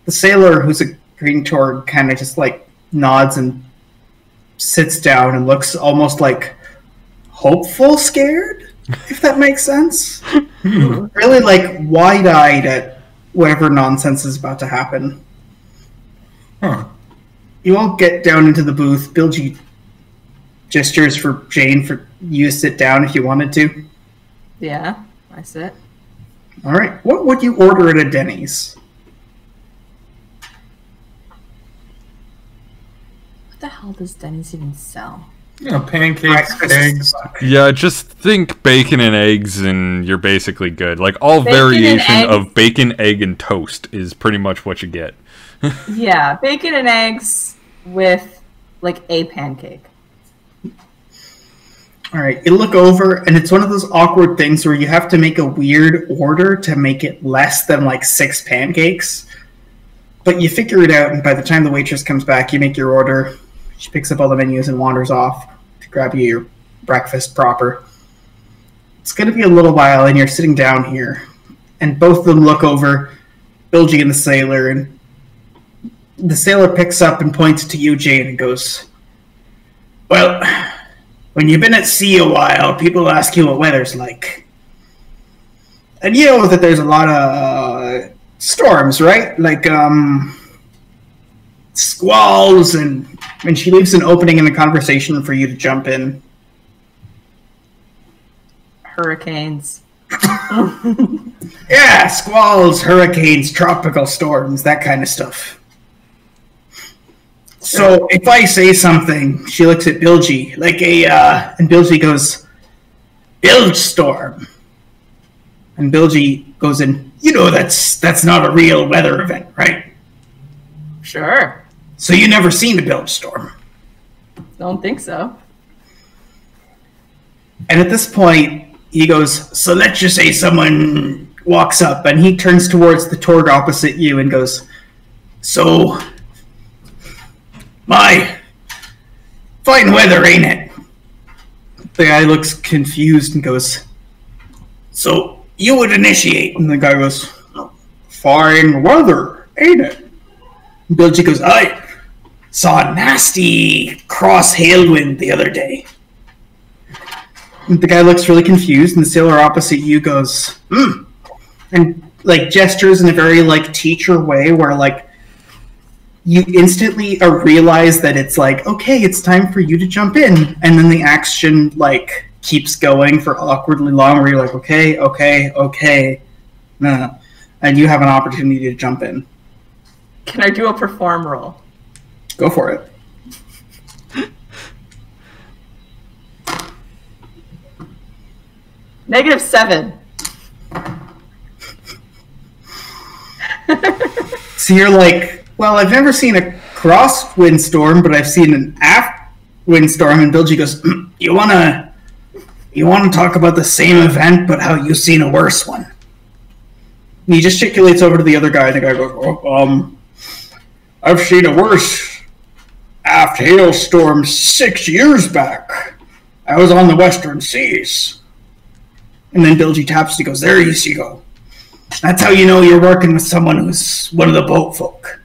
The sailor, who's a green Torg, kind of just like nods and sits down and looks almost like hopeful scared, if that makes sense. Really like wide-eyed at whatever nonsense is about to happen. Huh. You won't get down into the booth. Bilgy gestures for Jane for you to sit down if you wanted to. Yeah, I sit. All right. What would you order at a Denny's? What the hell does Denny's even sell? You know, pancakes, Breakfast eggs. Yeah, just think bacon and eggs, and you're basically good. Like all Bacon and variation eggs? of bacon, egg, and toast is pretty much what you get. Yeah, bacon and eggs with like a pancake. All right. You look over, and it's one of those awkward things where you have to make a weird order to make it less than like 6 pancakes. But you figure it out, and by the time the waitress comes back, you make your order. She picks up all the menus and wanders off to grab you your breakfast proper. It's going to be a little while, and you're sitting down here. And both of them look over, Bilgy and the sailor, and the sailor picks up and points to you, Jane, and goes, "Well, when you've been at sea a while, people ask you what weather's like. And you know that there's a lot of storms, right? Like, squalls, and she leaves an opening in the conversation for you to jump in. Hurricanes. Yeah, squalls, hurricanes, tropical storms, that kind of stuff. So if I say something, she looks at Bilgy, like and Bilgy goes, "Bilge storm." And Bilgy goes in, "You know that's not a real weather event, right? Sure. So you never seen a bilge storm." Don't think so. And at this point, he goes, "So let's just say someone walks up," and he turns towards the Torg opposite you and goes, "So, my fine weather, ain't it?" The guy looks confused and goes, "So you would initiate?" And the guy goes, "Fine weather, ain't it?" And Bilgy goes, "I saw a nasty cross hailwind the other day." And the guy looks really confused, and the sailor opposite you goes, and like gestures in a very like teacher way where like you instantly realize that it's like, okay, it's time for you to jump in, and then the action like keeps going for awkwardly long where you're like, okay, no, and you have an opportunity to jump in. Can I do a perform roll? Go for it. -7. So you're like, well, I've never seen a cross windstorm, but I've seen an aft windstorm. And Bilgy goes, you wanna talk about the same event, but how you've seen a worse one?" And he gesticulates over to the other guy, and the guy goes, "I've seen a worse aft hailstorm 6 years back. I was on the Western Seas." And then Bilgy taps, he goes, "There you go. That's how you know you're working with someone who's one of the boat folk.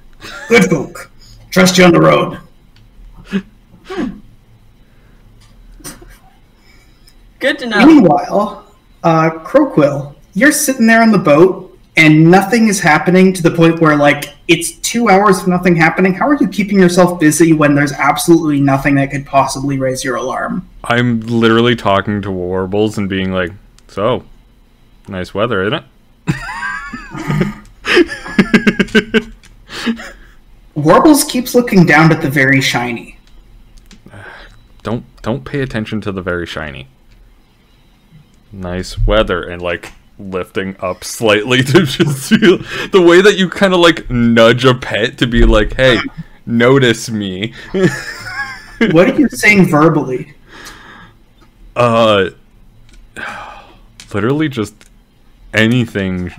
Good folk. Trust you on the road." Good to know. Meanwhile, Croquill, you're sitting there on the boat, and nothing is happening to the point where, like, it's 2 hours of nothing happening. How are you keeping yourself busy when there's absolutely nothing that could possibly raise your alarm? I'm literally talking to Warbles and being like, "So, nice weather, isn't it?" Warbles keeps looking down at the very shiny. Don't pay attention to the very shiny. Nice weather, and like lifting up slightly to just feel the way that you kind of like nudge a pet to be like, "Hey, notice me." What are you saying verbally? Uh, literally just anything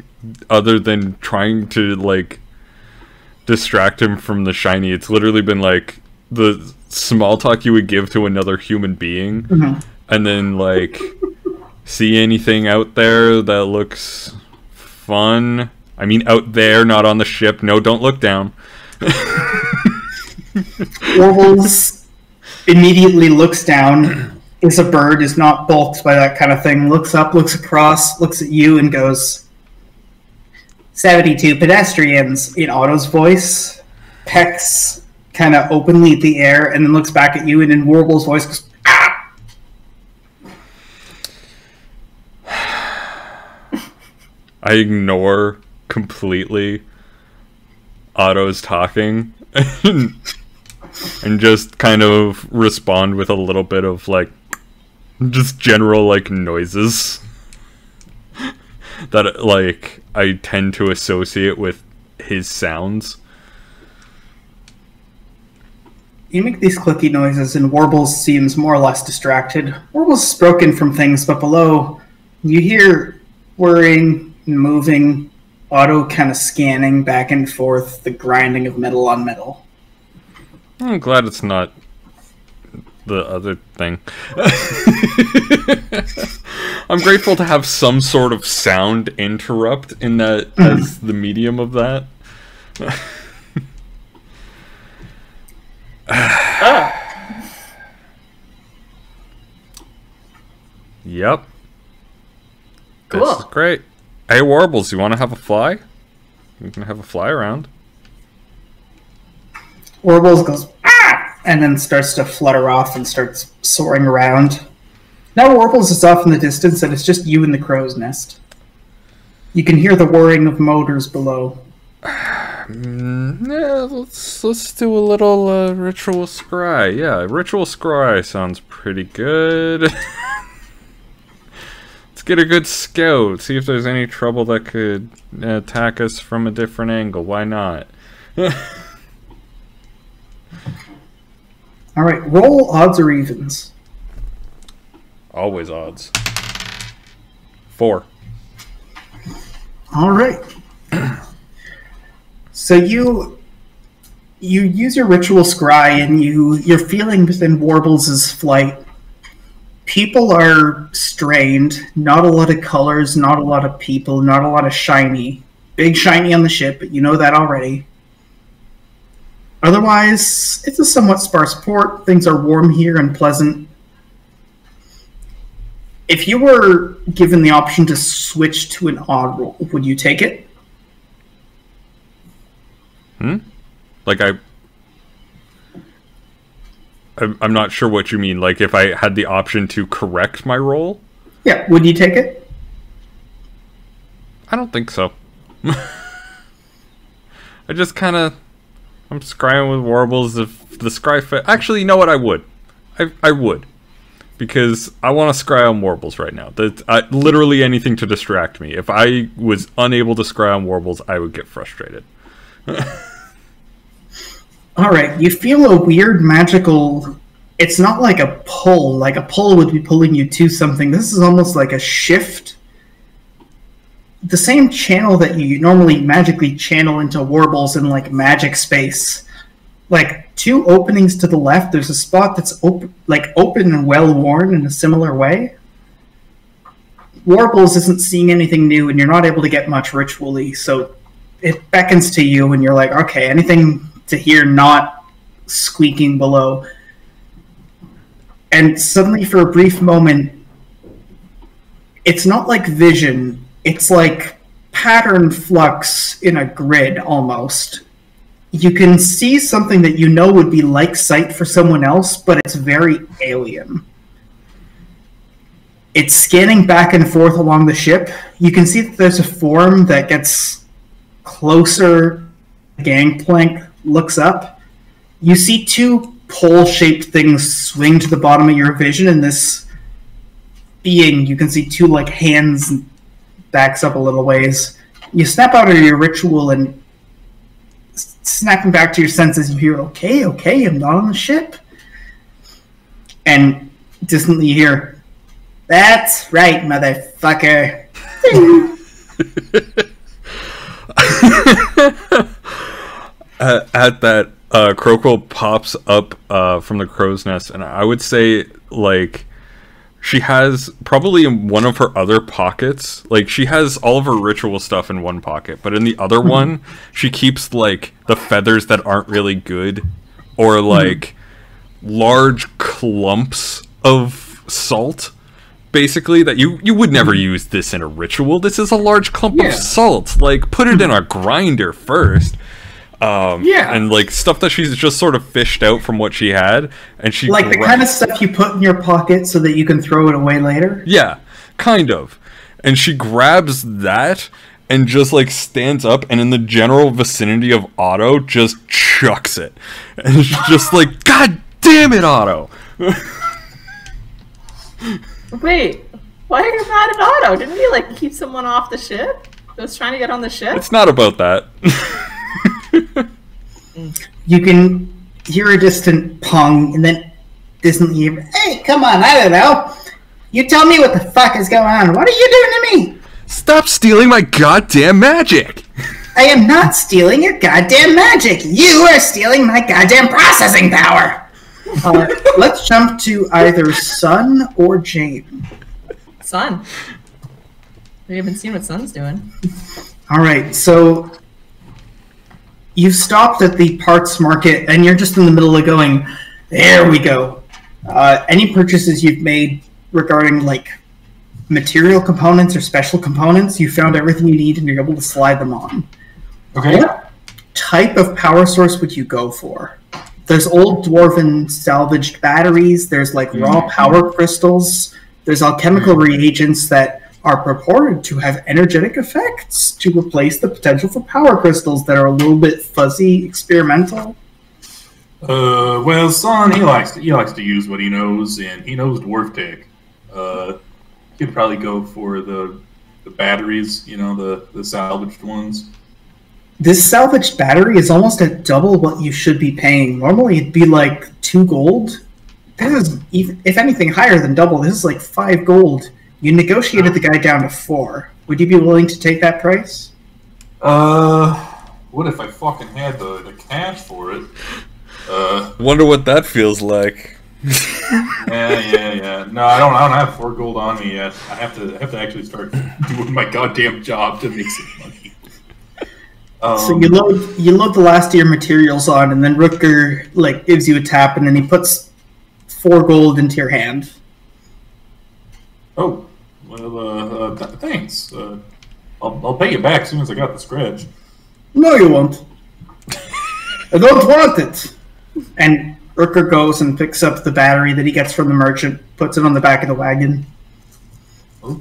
other than trying to, like, distract him from the shiny. It's literally been, like, the small talk you would give to another human being, and then, like, see anything out there that looks fun. I mean, out there, not on the ship. No, don't look down. Warbles immediately looks down. Is a bird, is not bulked by that kind of thing. Looks up, looks across, looks at you, and goes, 72 pedestrians, in Otto's voice. Pecks kind of openly at the air, and then looks back at you, and in Warble's voice goes, ah! I ignore completely Otto's talking and just kind of respond with a little bit of, like, just general, like, noises that, like, I tend to associate with his sounds. You make these clicky noises, and Warbles seems more or less distracted. Warbles is broken from things, but below, you hear whirring and moving, Otto kind of scanning back and forth, the grinding of metal on metal. I'm glad it's not the other thing. I'm grateful to have some sort of sound interrupt in that as the medium of that. Yep. Cool. This is great. Hey, Warbles, you want to have a fly? You can have a fly around. Warbles goes, ah! And then starts to flutter off and starts soaring around. Now Warbles is off in the distance, and it's just you in the crow's nest. You can hear the whirring of motors below. Yeah, let's do a little ritual scry. Yeah, ritual scry sounds pretty good. Let's get a good scout. See if there's any trouble that could attack us from a different angle. Why not? All right, roll odds or evens. Always odds. 4. All right. So you use your ritual scry, and you're feeling within Warbles' flight. People are strained. Not a lot of colors, not a lot of people, not a lot of shiny. Big shiny on the ship, but you know that already. Otherwise, it's a somewhat sparse port. Things are warm here and pleasant. If you were given the option to switch to an odd roll, would you take it? Like, I'm not sure what you mean. Like, if I had the option to correct my roll? Yeah, would you take it? I don't think so. I just kind of... I'm scrying with Warbles. If the scry fit... Actually, you know what? I would. I would. Because I want to scry on Warbles right now. Literally anything to distract me. If I was unable to scry on Warbles, I would get frustrated. Alright, you feel a weird magical... It's not like a pull. Like a pull would be pulling you to something. This is almost like a shift. The same channel that you normally magically channel into Warbles in, like, magic space. Like, 2 openings to the left, there's a spot that's open and well-worn in a similar way. Warbles isn't seeing anything new, and you're not able to get much ritually, so it beckons to you, and you're like, okay, anything to hear not squeaking below. And suddenly, for a brief moment, it's not like vision, it's like pattern flux in a grid, almost. You can see something that you know would be like sight for someone else, but it's very alien. It's scanning back and forth along the ship. You can see that there's a form that gets closer. The gangplank looks up. You see 2 pole-shaped things swing to the bottom of your vision, and this being, you can see 2 like hands backs up a little ways. You snap out of your ritual, and snapping back to your senses, you hear, okay, I'm not on the ship. And distantly you hear, That's right, motherfucker. At that, Croquill pops up from the crow's nest, and I would say, like, she has probably in one of her other pockets, like, she has all of her ritual stuff in one pocket, but in the other one, she keeps, like, the feathers that aren't really good, or, like, large clumps of salt, basically, that you would never use this in a ritual. This is a large clump of salt. Like, put it in a grinder first. And like stuff that she's just sort of fished out from what she had, and she like the kind of stuff you put in your pocket so that you can throw it away later. Yeah, kind of. And she grabs that and just like stands up, and in the general vicinity of Otto, just chucks it, and she's just like, "God damn it, Otto!" Wait, why are you mad at Otto? Didn't he like keep someone off the ship? He was trying to get on the ship. It's not about that. You can hear a distant pong, and then distantly hear, "Hey, come on, I don't know. You tell me what the fuck is going on. What are you doing to me? Stop stealing my goddamn magic!" I am not stealing your goddamn magic. You are stealing my goddamn processing power. Let's jump to either Sun or Jane. Sun. We haven't seen what Sun's doing. All right, so you've stopped at the parts market, and you're just in the middle of going, there we go. Any purchases you've made regarding, like, material components or special components, you found everything you need, and you're able to slide them on. Okay. What type of power source would you go for? There's old dwarven salvaged batteries, there's, like, raw power crystals, there's alchemical reagents that are purported to have energetic effects to replace the potential for power crystals that are a little bit fuzzy, experimental. Well, Son, he likes to use what he knows, and he knows dwarf tech. He'd probably go for the batteries, you know, the salvaged ones. This salvaged battery is almost at double what you should be paying. Normally it'd be like 2 gold. This is, even, if anything, higher than double. This is like 5 gold. You negotiated the guy down to 4. Would you be willing to take that price? What if I fucking had the cash for it? Wonder what that feels like. Yeah. No, I don't have 4 gold on me yet. I have to actually start doing my goddamn job to make some money. So you load the last of your materials on, and then Rutger like gives you a tap, and then he puts 4 gold into your hand. Oh, well, thanks. I'll pay you back as soon as I got the scratch. No, you won't. I don't want it. And Rutger goes and picks up the battery that he gets from the merchant, puts it on the back of the wagon. Oh.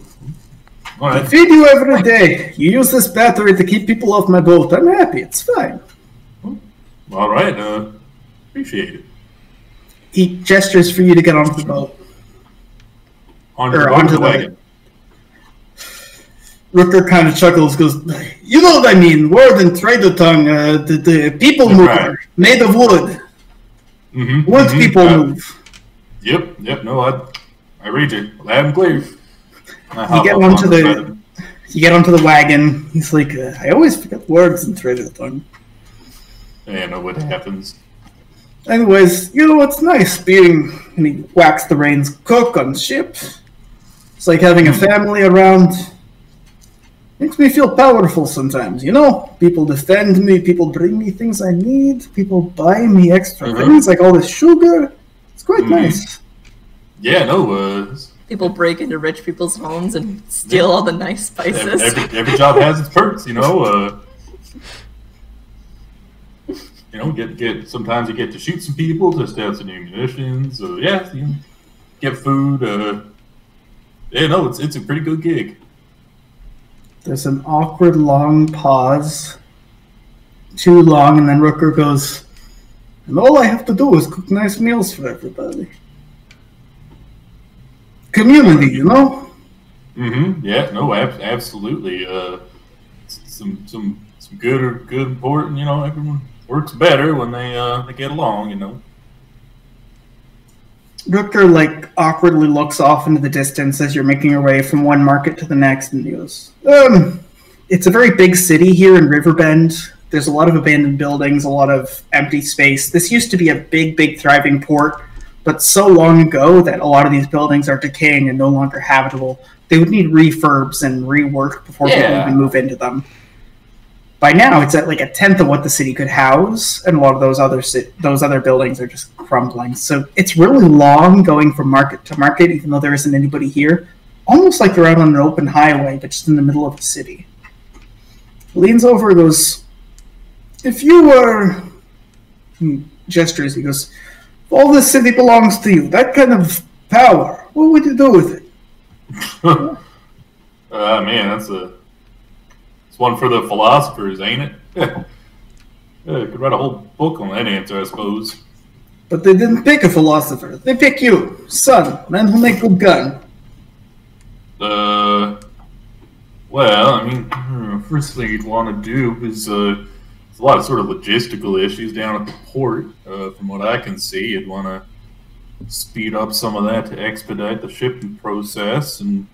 All right. I feed you every day. You use this battery to keep people off my boat. I'm happy. It's fine. All right. Appreciate it. He gestures for you to get onto the boat. Onto the wagon. Rutger kind of chuckles, goes, "You know what I mean? Word and trader tongue. The people mover, right. made of wood. Mm-hmm. Wood people move." Yep. No, I read you loud and clear. You get onto the wagon. He's like, "I always forget words and trader tongue." Yeah, I know what happens. Anyways, you know what's nice being, and he whacks the reins, cook on ship. It's like having a family around. Makes me feel powerful sometimes, you know? People defend me, people bring me things I need, people buy me extra things, like all this sugar. It's quite nice. Yeah, no, People break into rich people's homes and steal all the nice spices. Every job has its perks, you know? You know, get sometimes you get to shoot some people, just have some munitions, yeah, you get food, yeah, no, it's a pretty good gig. There's an awkward long pause. Too long, and then Rutger goes, "And all I have to do is cook nice meals for everybody. Community, you know?" Mm-hmm. Yeah, no, absolutely. Some good important, you know, everyone works better when they get along, you know. Rutger, like, awkwardly looks off into the distance as you're making your way from one market to the next, and he goes, it's a very big city here in Riverbend. There's a lot of abandoned buildings, a lot of empty space. This used to be a big, big thriving port, but so long ago that a lot of these buildings are decaying and no longer habitable. They would need refurbs and rework before people even move into them. By now, it's at like a tenth of what the city could house, and a lot of those other buildings are just crumbling. So it's really long going from market to market, even though there isn't anybody here. Almost like they're out on an open highway, but just in the middle of the city. He leans over and goes, if you were... He gestures, he goes, if all this city belongs to you, that kind of power, what would you do with it? Man, it's one for the philosophers, ain't it? Yeah, I could write a whole book on that answer, I suppose. But they didn't pick a philosopher. They pick you, son, man who make good gun. Well, I mean, first thing you'd want to do is, there's a lot of sort of logistical issues down at the port. From what I can see, you'd want to speed up some of that to expedite the shipping process, and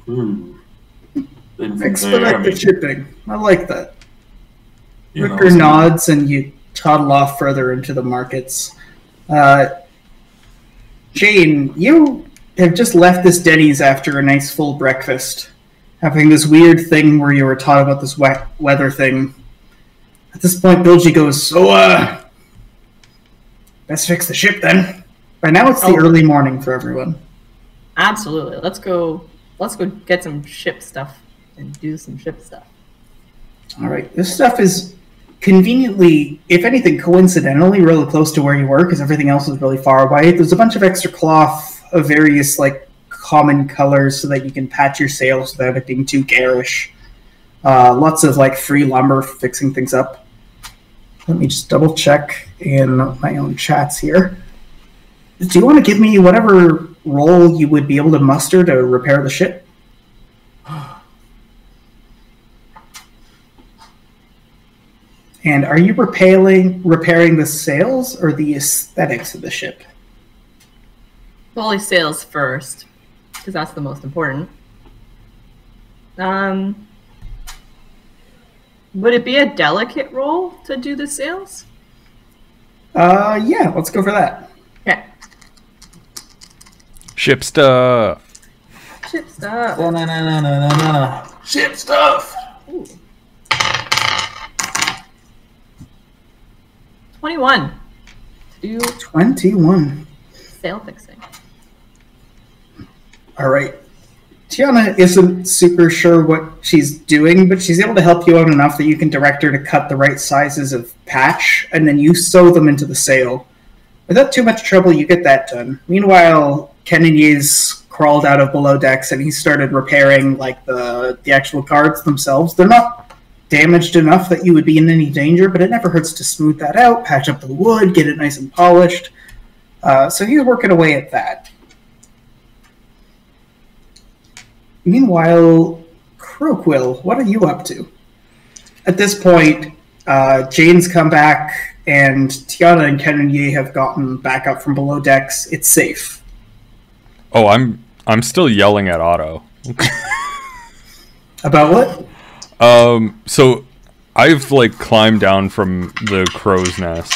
then from expedite the shipping. I like that. Ricker nods, and you toddle off further into the markets. Jane, you have just left this Denny's after a nice full breakfast, having this weird thing where you were taught about this weather thing. At this point, Bilgy goes, so, let's fix the ship then. By now, it's the early morning for everyone. Absolutely. Let's go get some ship stuff and do some ship stuff. All right. This stuff is conveniently, if anything, coincidentally, really close to where you were, because everything else is really far away. There's a bunch of extra cloth of various, like, common colors so that you can patch your sails without it being too garish. Lots of, like, free lumber for fixing things up. Let me just double check in my own chats here. Do you want to give me whatever roll you would be able to muster to repair the ship? And are you repairing the sails or the aesthetics of the ship? Probably sails first, because that's the most important. Would it be a delicate roll to do the sails? Yeah, let's go for that. Okay. Ship stuff. Ship stuff. No. Ship stuff. Ooh. 21. To do 21. sail fixing. All right. Tiana isn't super sure what she's doing, but she's able to help you out enough that you can direct her to cut the right sizes of patch, and then you sew them into the sail. Without too much trouble, you get that done. Meanwhile, Kennedy's crawled out of below decks, and he started repairing like the actual cards themselves. They're not damaged enough that you would be in any danger, but it never hurts to smooth that out, patch up the wood, get it nice and polished. So he's working away at that. Meanwhile, Croquill, what are you up to? At this point, Jane's come back, and Tiana and Kennedy have gotten back up from below decks. It's safe. Oh, I'm still yelling at Otto. About what? So I've like climbed down from the crow's nest.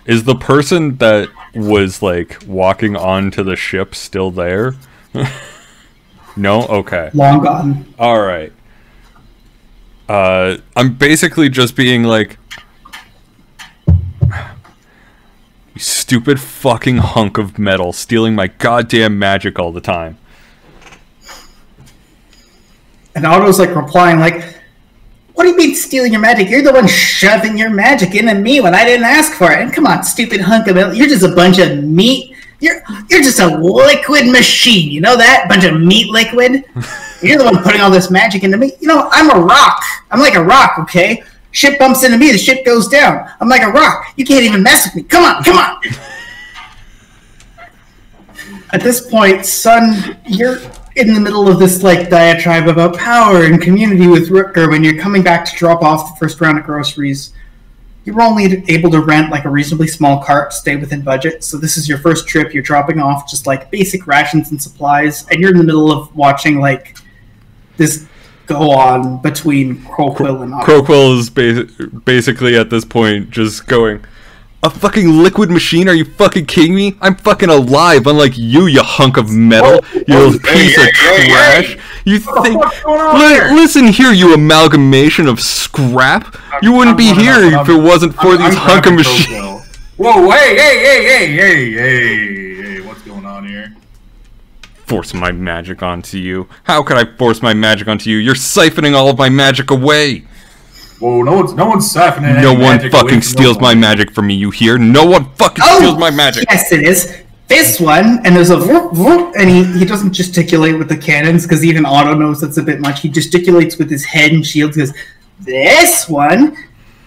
Is the person that was like walking onto the ship still there? No? Okay. Long gone. Alright. I'm basically just being like, you stupid fucking hunk of metal stealing my goddamn magic all the time. And Otto's like replying like, what do you mean stealing your magic? You're the one shoving your magic into me when I didn't ask for it. And come on, stupid hunk of metal. You're just a bunch of meat. You're just a liquid machine. You know that? Bunch of meat liquid. You're the one putting all this magic into me. You know, I'm a rock. I'm like a rock, okay? Ship bumps into me, the ship goes down. I'm like a rock. You can't even mess with me. Come on, come on. At this point, son, you're in the middle of this like diatribe about power and community with Rutger when you're coming back to drop off the first round of groceries. you were only able to rent like a reasonably small cart to stay within budget. So this is your first trip. You're dropping off just like basic rations and supplies, and you're in the middle of watching like this go on between Croquill and Otto. Croquill is basically at this point just going, a fucking liquid machine? Are you fucking kidding me? I'm fucking alive, unlike you, you hunk of metal, you little piece of trash. You think... Listen here, you amalgamation of scrap. You wouldn't be here if it wasn't for these hunk of machines. Whoa, hey, what's going on here? Force my magic onto you. How could I force my magic onto you? You're siphoning all of my magic away. Whoa, no one's siphoning. No one fucking steals my magic from me, you hear? No one fucking steals my magic. Yes, it is. This one, and there's a whoop, whoop, and he doesn't gesticulate with the cannons, because even Otto knows that's a bit much. He gesticulates with his head and shields, because this one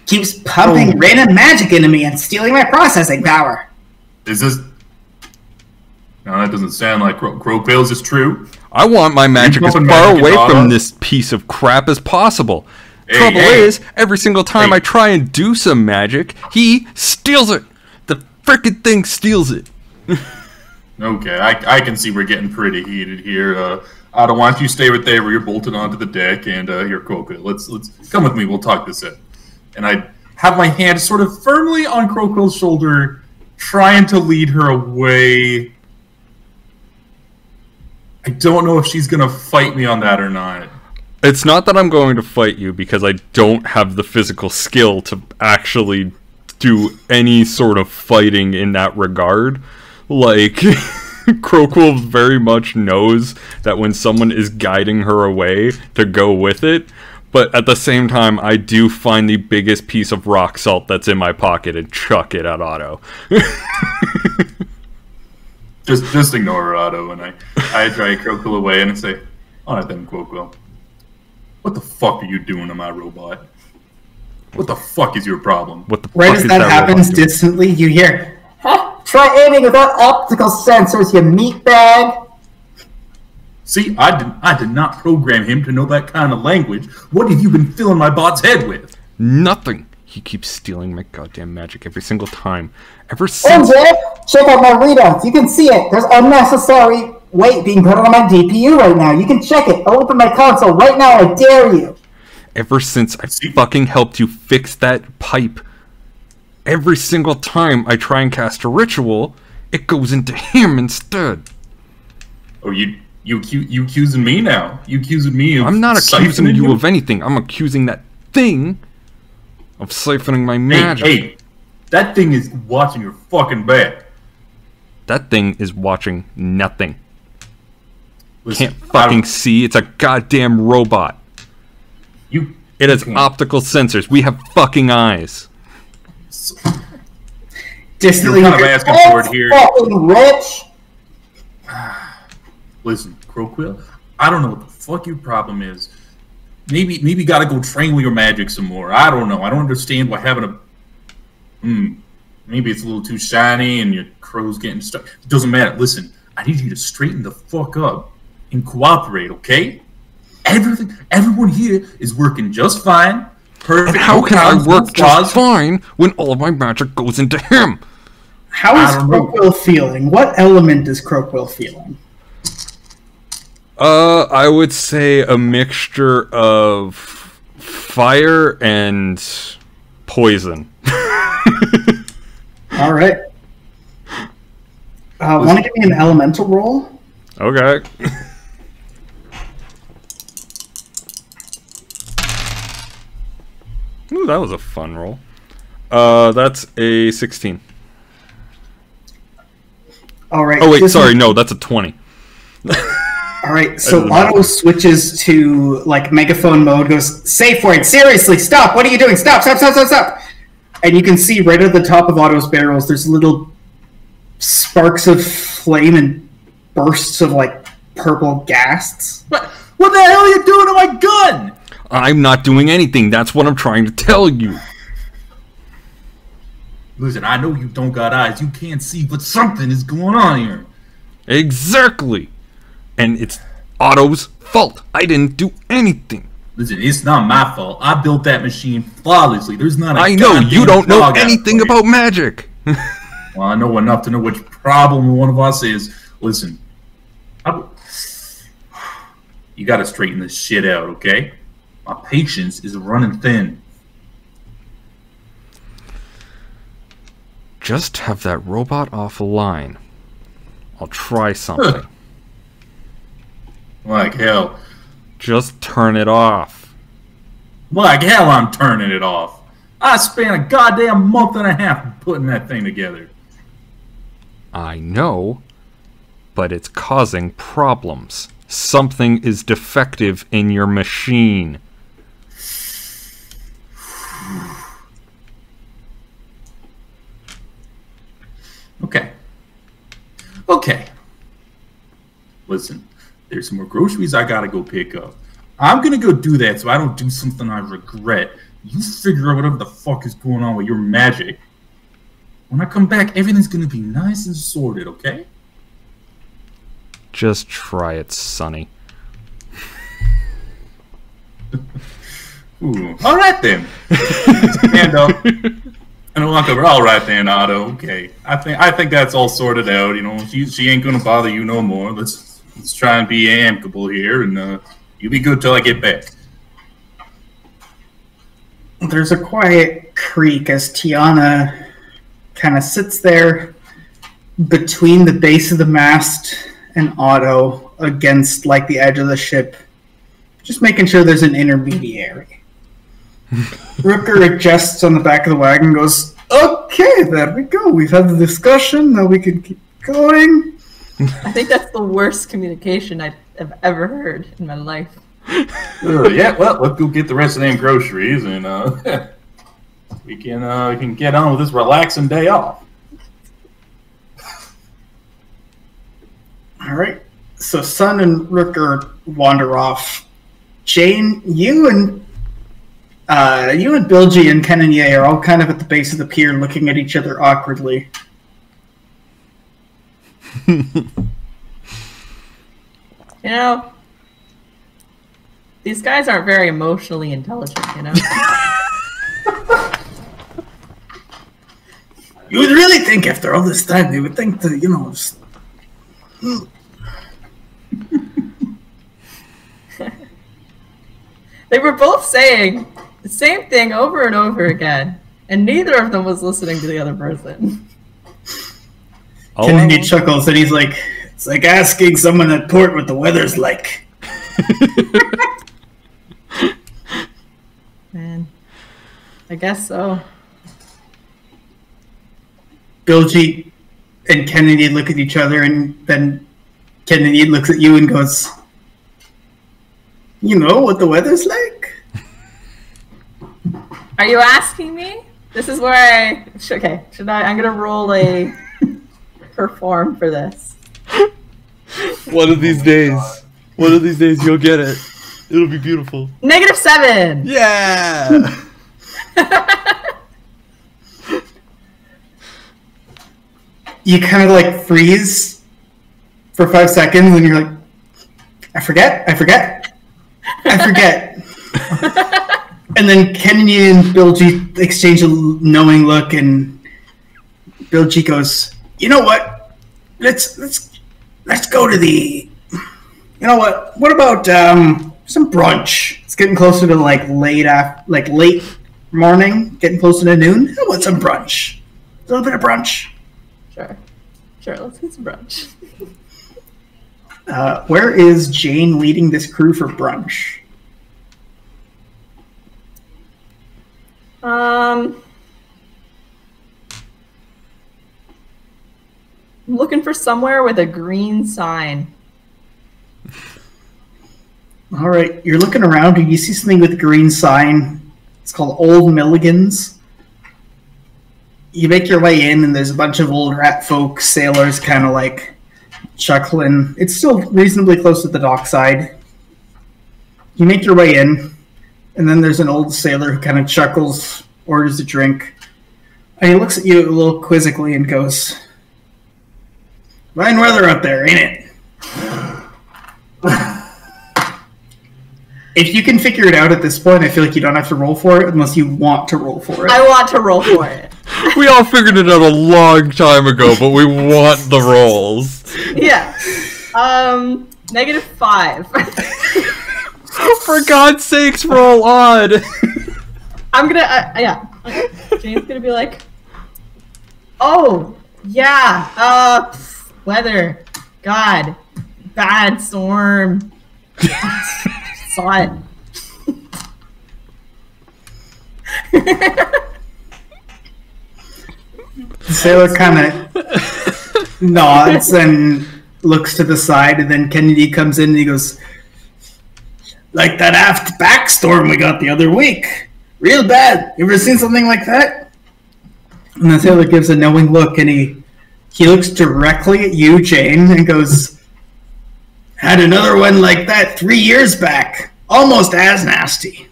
keeps pumping random magic into me and stealing my processing power. Is this... No, that doesn't sound like Crowquill's is true. I want my magic as far away from this piece of crap as possible. Trouble is, every single time I try and do some magic, he steals it. The frickin' thing steals it. Okay, I can see we're getting pretty heated here. Otto, why don't you stay right there where you're bolted onto the deck, and here, Croquill, let's come with me. We'll talk this out. And I have my hand sort of firmly on Crowquill's shoulder, trying to lead her away. I don't know if she's gonna fight me on that or not. It's not that I'm going to fight you, because I don't have the physical skill to actually do any sort of fighting in that regard. Like, Croquill very much knows that when someone is guiding her away to go with it, but at the same time, I do find the biggest piece of rock salt that's in my pocket and chuck it at Otto. Just ignore her, Otto, and I drag Croquill away and I say, alright then, Croquill. What the fuck are you doing to my robot? What the fuck is your problem? What the right fuck as is that happens, distantly, you hear, try aiming without optical sensors, you meatbag. See, I did not program him to know that kind of language. What have you been filling my bot's head with? Nothing. He keeps stealing my goddamn magic every single time. Ever since... MJ, check out my readouts. You can see it. There's unnecessary weight being put on my DPU right now. You can check it. I'll open my console right now. I dare you. Ever since I fucking helped you fix that pipe, every single time I try and cast a ritual, it goes into him instead. Oh, you accusing me now? You accusing me of... I'm not accusing you of anything. I'm accusing that thing of siphoning my magic. Hey, that thing is watching your fucking back. That thing is watching nothing. Listen, Can't fucking see. It's a goddamn robot. It has optical sensors. We have fucking eyes. Distantly, you're kind of asking for it here. Fucking rich. Listen, Croquill, I don't know what the fuck your problem is. Maybe gotta go train with your magic some more. I don't know. I don't understand why having a... Maybe it's a little too shiny and your crow's getting stuck. It doesn't matter. Listen, I need you to straighten the fuck up and cooperate, okay? Everyone here is working just fine. Perfect. And how can I work just fine when all of my magic goes into him? How is Croquill feeling? What element is Croquill feeling? I would say a mixture of fire and poison. All right. Want to give me an elemental roll? Okay. Ooh, that was a fun roll. That's a 16. All right. Oh wait, sorry, no, that's a 20. All right, so Otto switches to like megaphone mode, goes, safe word, seriously, stop, what are you doing? Stop. And you can see right at the top of Otto's barrels, there's little sparks of flame and bursts of like purple gas. What the hell are you doing to my gun? I'm not doing anything, that's what I'm trying to tell you. Listen, I know you don't got eyes, you can't see, but something is going on here. Exactly. And it's Otto's fault. I didn't do anything. Listen, it's not my fault. I built that machine flawlessly. There's not a I know you don't know dog out anything there. about magic. Well, I know enough to know which problem one of us is. Listen, you got to straighten this shit out, okay? My patience is running thin. Just have that robot offline. I'll try something. Like hell. Just turn it off. Like hell I'm turning it off. I spent a goddamn month and a half putting that thing together. I know, but it's causing problems. Something is defective in your machine. Okay. Listen, there's some more groceries I gotta go pick up. I'm gonna go do that so I don't do something I regret. You figure out whatever the fuck is going on with your magic. When I come back, everything's gonna be nice and sorted, okay? Just try it, Sonny. Ooh. All right then. Stand up. And I walk over. All right then, Otto. Okay. I think that's all sorted out. You know, she ain't gonna bother you no more. Let's try and be amicable here, and you be good till I get back. There's a quiet creak as Tiana kind of sits there between the base of the mast and Otto against like the edge of the ship, just making sure there's an intermediary. Rooker adjusts on the back of the wagon and goes, okay, there we go. We've had the discussion. Now we can keep going. I think that's the worst communication I've ever heard in my life. Yeah, well, let's go get the rest of them groceries, and we can get on with this relaxing day off. All right. So Sun and Rooker wander off. Jane, you and Bilgy and Ken and Ye are all kind of at the base of the pier looking at each other awkwardly. You know, these guys aren't very emotionally intelligent, you know? You would really think after all this time they would think that, you know... They were both saying the same thing over and over again, and neither of them was listening to the other person. Kennedy chuckles and he's like, it's like asking someone at port what the weather's like. Man, I guess so. Bilgy and Kennedy look at each other, and then Kennedy looks at you and goes, you know what the weather's like? Are you asking me? This is where okay, I'm gonna roll a perform for this. One of these days you'll get it. It'll be beautiful. -7! Yeah! You kind of like freeze for 5 seconds, and you're like, I forget. And then Kennedy and Bilgy exchange a knowing look, and Bilgy goes, you know what? Let's go to the... You know what? What about some brunch? It's getting closer to like late morning, getting closer to noon. How about some brunch? A little bit of brunch. Sure, let's get some brunch. Where is Jane leading this crew for brunch? I'm looking for somewhere with a green sign. All right, you're looking around and you see something with a green sign. It's called Old Milligan's. You make your way in, and there's a bunch of old rat folk, sailors, kind of like chuckling. It's still reasonably close to the dockside. You make your way in, and then there's an old sailor who kind of chuckles, orders a drink, and he looks at you a little quizzically and goes, fine weather up there, ain't it? If you can figure it out at this point, I feel like you don't have to roll for it unless you want to roll for it. I want to roll for it. We all figured it out a long time ago, but we want the rolls. Yeah. -5. For God's sakes, roll odd. I'm gonna, yeah. Jane's gonna be like, oh, yeah, weather, God, bad storm. Saw it. The sailor kind of nods and looks to the side, and then Kennedy comes in and he goes, like that aft back storm we got the other week. Real bad. You ever seen something like that? And the sailor gives a knowing look, and he looks directly at you, Jane, and goes, had another one like that 3 years back. Almost as nasty.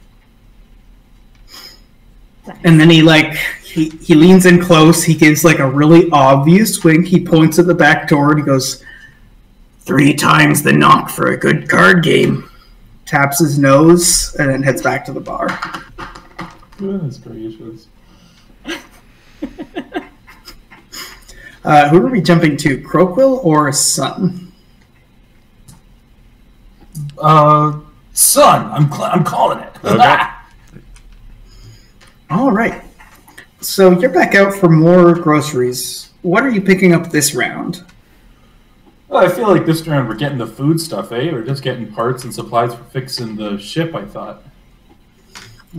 And then he leans in close, he gives like a really obvious wink, he points at the back door and he goes, 3 times the knock for a good card game. Taps his nose and then heads back to the bar. Goodness gracious. Who are we jumping to, Croakwill or Sun? Son, I'm calling it. Okay. All right. So you're back out for more groceries. What are you picking up this round? Well, I feel like this round we're getting the food stuff, eh? We're just getting parts and supplies for fixing the ship, I thought.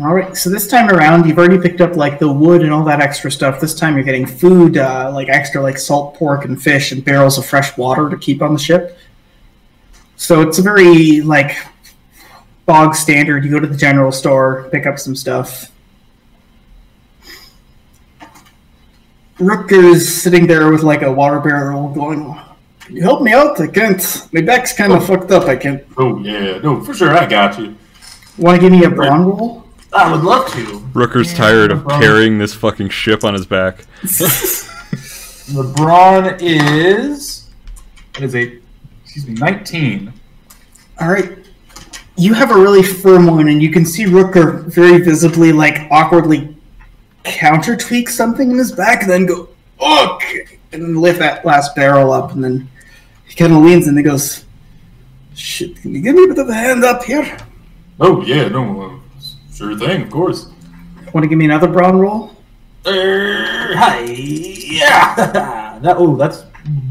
All right, so this time around, you've already picked up like the wood and all that extra stuff. This time you're getting food, like extra like salt pork and fish and barrels of fresh water to keep on the ship. So it's a very like bog standard. You go to the general store, pick up some stuff. Rooker's sitting there with like a water barrel going, can you help me out? I can't. My back's kind of fucked up. I can't. Oh, yeah. No, for sure. I got you. Want to give me a brawn roll? I would love to. Rooker's tired of carrying this fucking ship on his back. The brawn is... What is it? 19. All right. You have a really firm one, and you can see Rooker very visibly, like, awkwardly counter-tweak something in his back, and then go, okay, and then lift that last barrel up, and then he kind of leans and he goes, shit, can you give me a bit of a hand up here? Oh, yeah, no, sure thing, of course. Want to give me another brawn roll? Hi, yeah! That's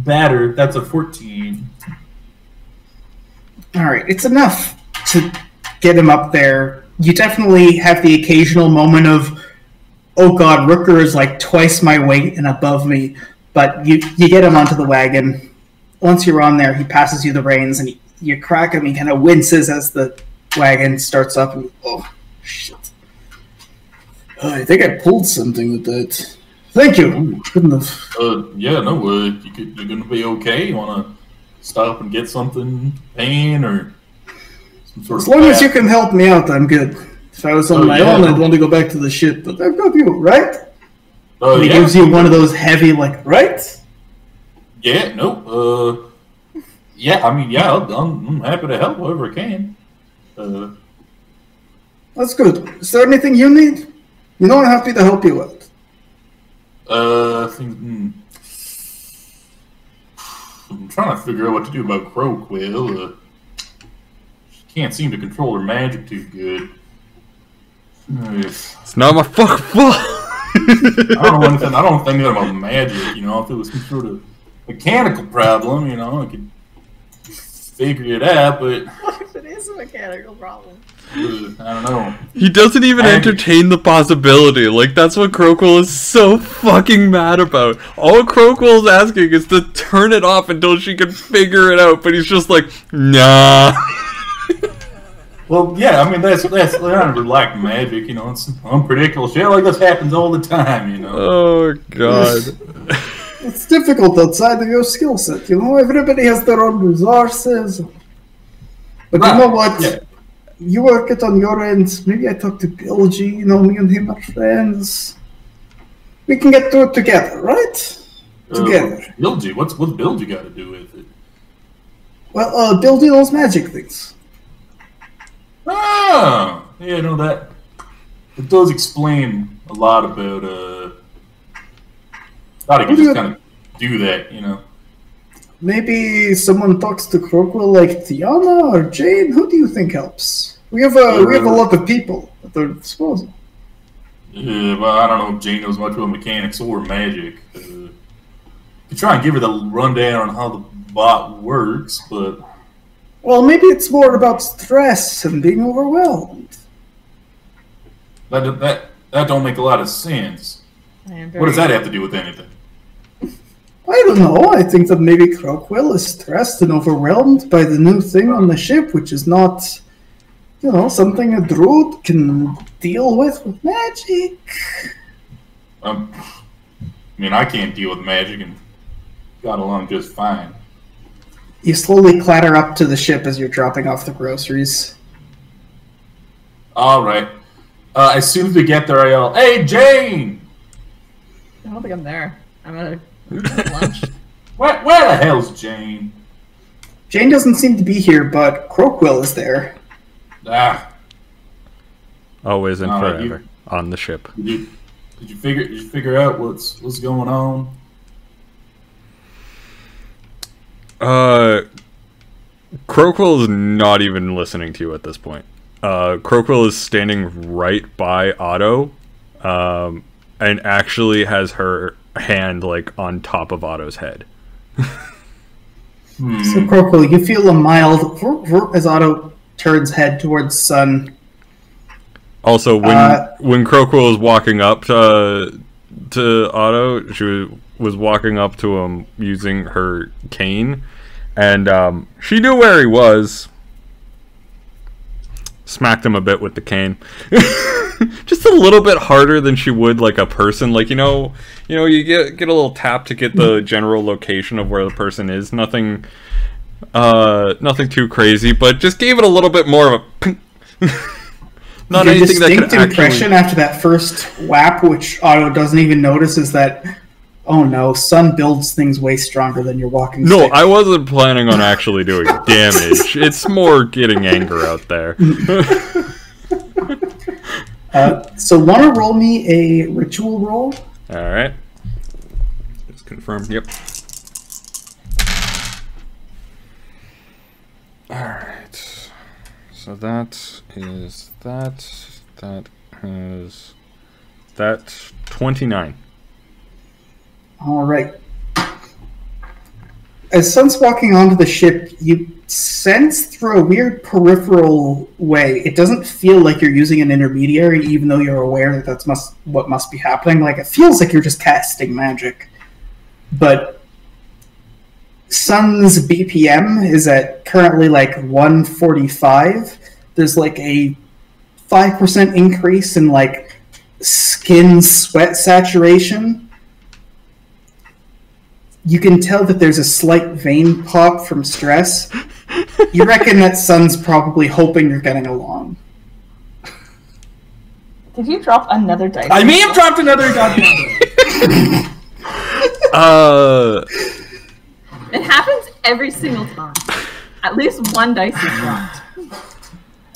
better. That's a 14. All right, it's enough to get him up there. You definitely have the occasional moment of, oh god, Rooker is like twice my weight and above me, but you get him onto the wagon. Once you're on there, he passes you the reins, and you crack him. He kind of winces as the wagon starts up, and oh, shit. I think I pulled something with that. Thank you. Couldn't have. Yeah, no, you're gonna be okay? You wanna stop and get something, pain, or some sort As of... long as you can help me out, I'm good. If I was on my own, I'd want to go back to the ship, but I've got you, right? And he gives you one of those heavy, like, right? Yeah, no, yeah, I mean, yeah, I'm happy to help whoever I can. That's good. Is there anything you need? You know I'm happy to help you out. I think, I'm trying to figure out what to do about Croakwill. She can't seem to control her magic too good. It's not my fucking fault. I don't know anything about magic, you know. If it was some sort of mechanical problem, you know, I could figure it out, but... What if it is a mechanical problem? I don't know. He doesn't even entertain the possibility. Like, that's what Croakwill is so fucking mad about. All Croakwill's asking is to turn it off until she can figure it out, but he's just like, nah. Well, yeah, I mean, that's like magic, you know. It's unpredictable shit like this happens all the time, you know. Oh, God. It's difficult outside of your skill set, you know. Everybody has their own resources. But you know what? Yeah. You work it on your end. Maybe I talk to Bilgy, you know, me and him are friends. We can get through it together, right? Together. Bilgy? What's Bilgy got to do with it? Well, Bilgy knows magic things. Ah, yeah, no, that it does explain a lot about how he can just kind of do that, you know. Maybe someone talks to Crockwell like Tiana or Jane. Who do you think helps? We have a lot of people at their disposal. Yeah, well, I don't know if Jane knows much about mechanics or magic. You try and give her the rundown on how the bot works, but Well, maybe it's more about stress and being overwhelmed. that don't make a lot of sense. What does that have to do with anything? I don't know. I think that maybe Crockwell is stressed and overwhelmed by the new thing on the ship, which is not, something a druid can deal with magic. I mean, I can't deal with magic and got along just fine. You slowly clatter up to the ship as you're dropping off the groceries. All right. As soon as we get there, I yell, "Hey, Jane!" I don't think I'm there. I'm at lunch. Where the hell's Jane? Jane doesn't seem to be here, but Crockwell is there. Ah. Always and forever on the ship. Did you figure out what's going on? Crockwell is not even listening to you at this point. Crockwell is standing right by Otto, and actually has her hand like on top of Otto's head. So Crockwell, you feel a mild as Otto turns head towards Sun. Also, when Crockwell was walking up to Otto, she was walking up to him using her cane, and she knew where he was. Smacked him a bit with the cane. Just a little bit harder than she would like a person. Like, you get a little tap to get the general location of where the person is. Nothing too crazy, but just gave it a little bit more of a not Your anything that could distinct impression after that first whap, which Otto doesn't even notice, is that, oh no, Sun builds things way stronger than your walking No, stick. I wasn't planning on actually doing damage. It's more getting anger out there. So want to roll me a ritual roll? Alright. Just confirm. Yep. Alright. So that is that is 29. All right. As Sun's walking onto the ship, you sense through a weird peripheral way. It doesn't feel like you're using an intermediary, even though you're aware that that's what must be happening. Like, it feels like you're just casting magic. But Sun's BPM is at currently like 145. There's like a 5% increase in like skin sweat saturation. You can tell that there's a slight vein pop from stress. You reckon that Sun's probably hoping you're getting along. Did you drop another dice? I may have dropped another goddamn. It happens every single time. At least one dice is dropped.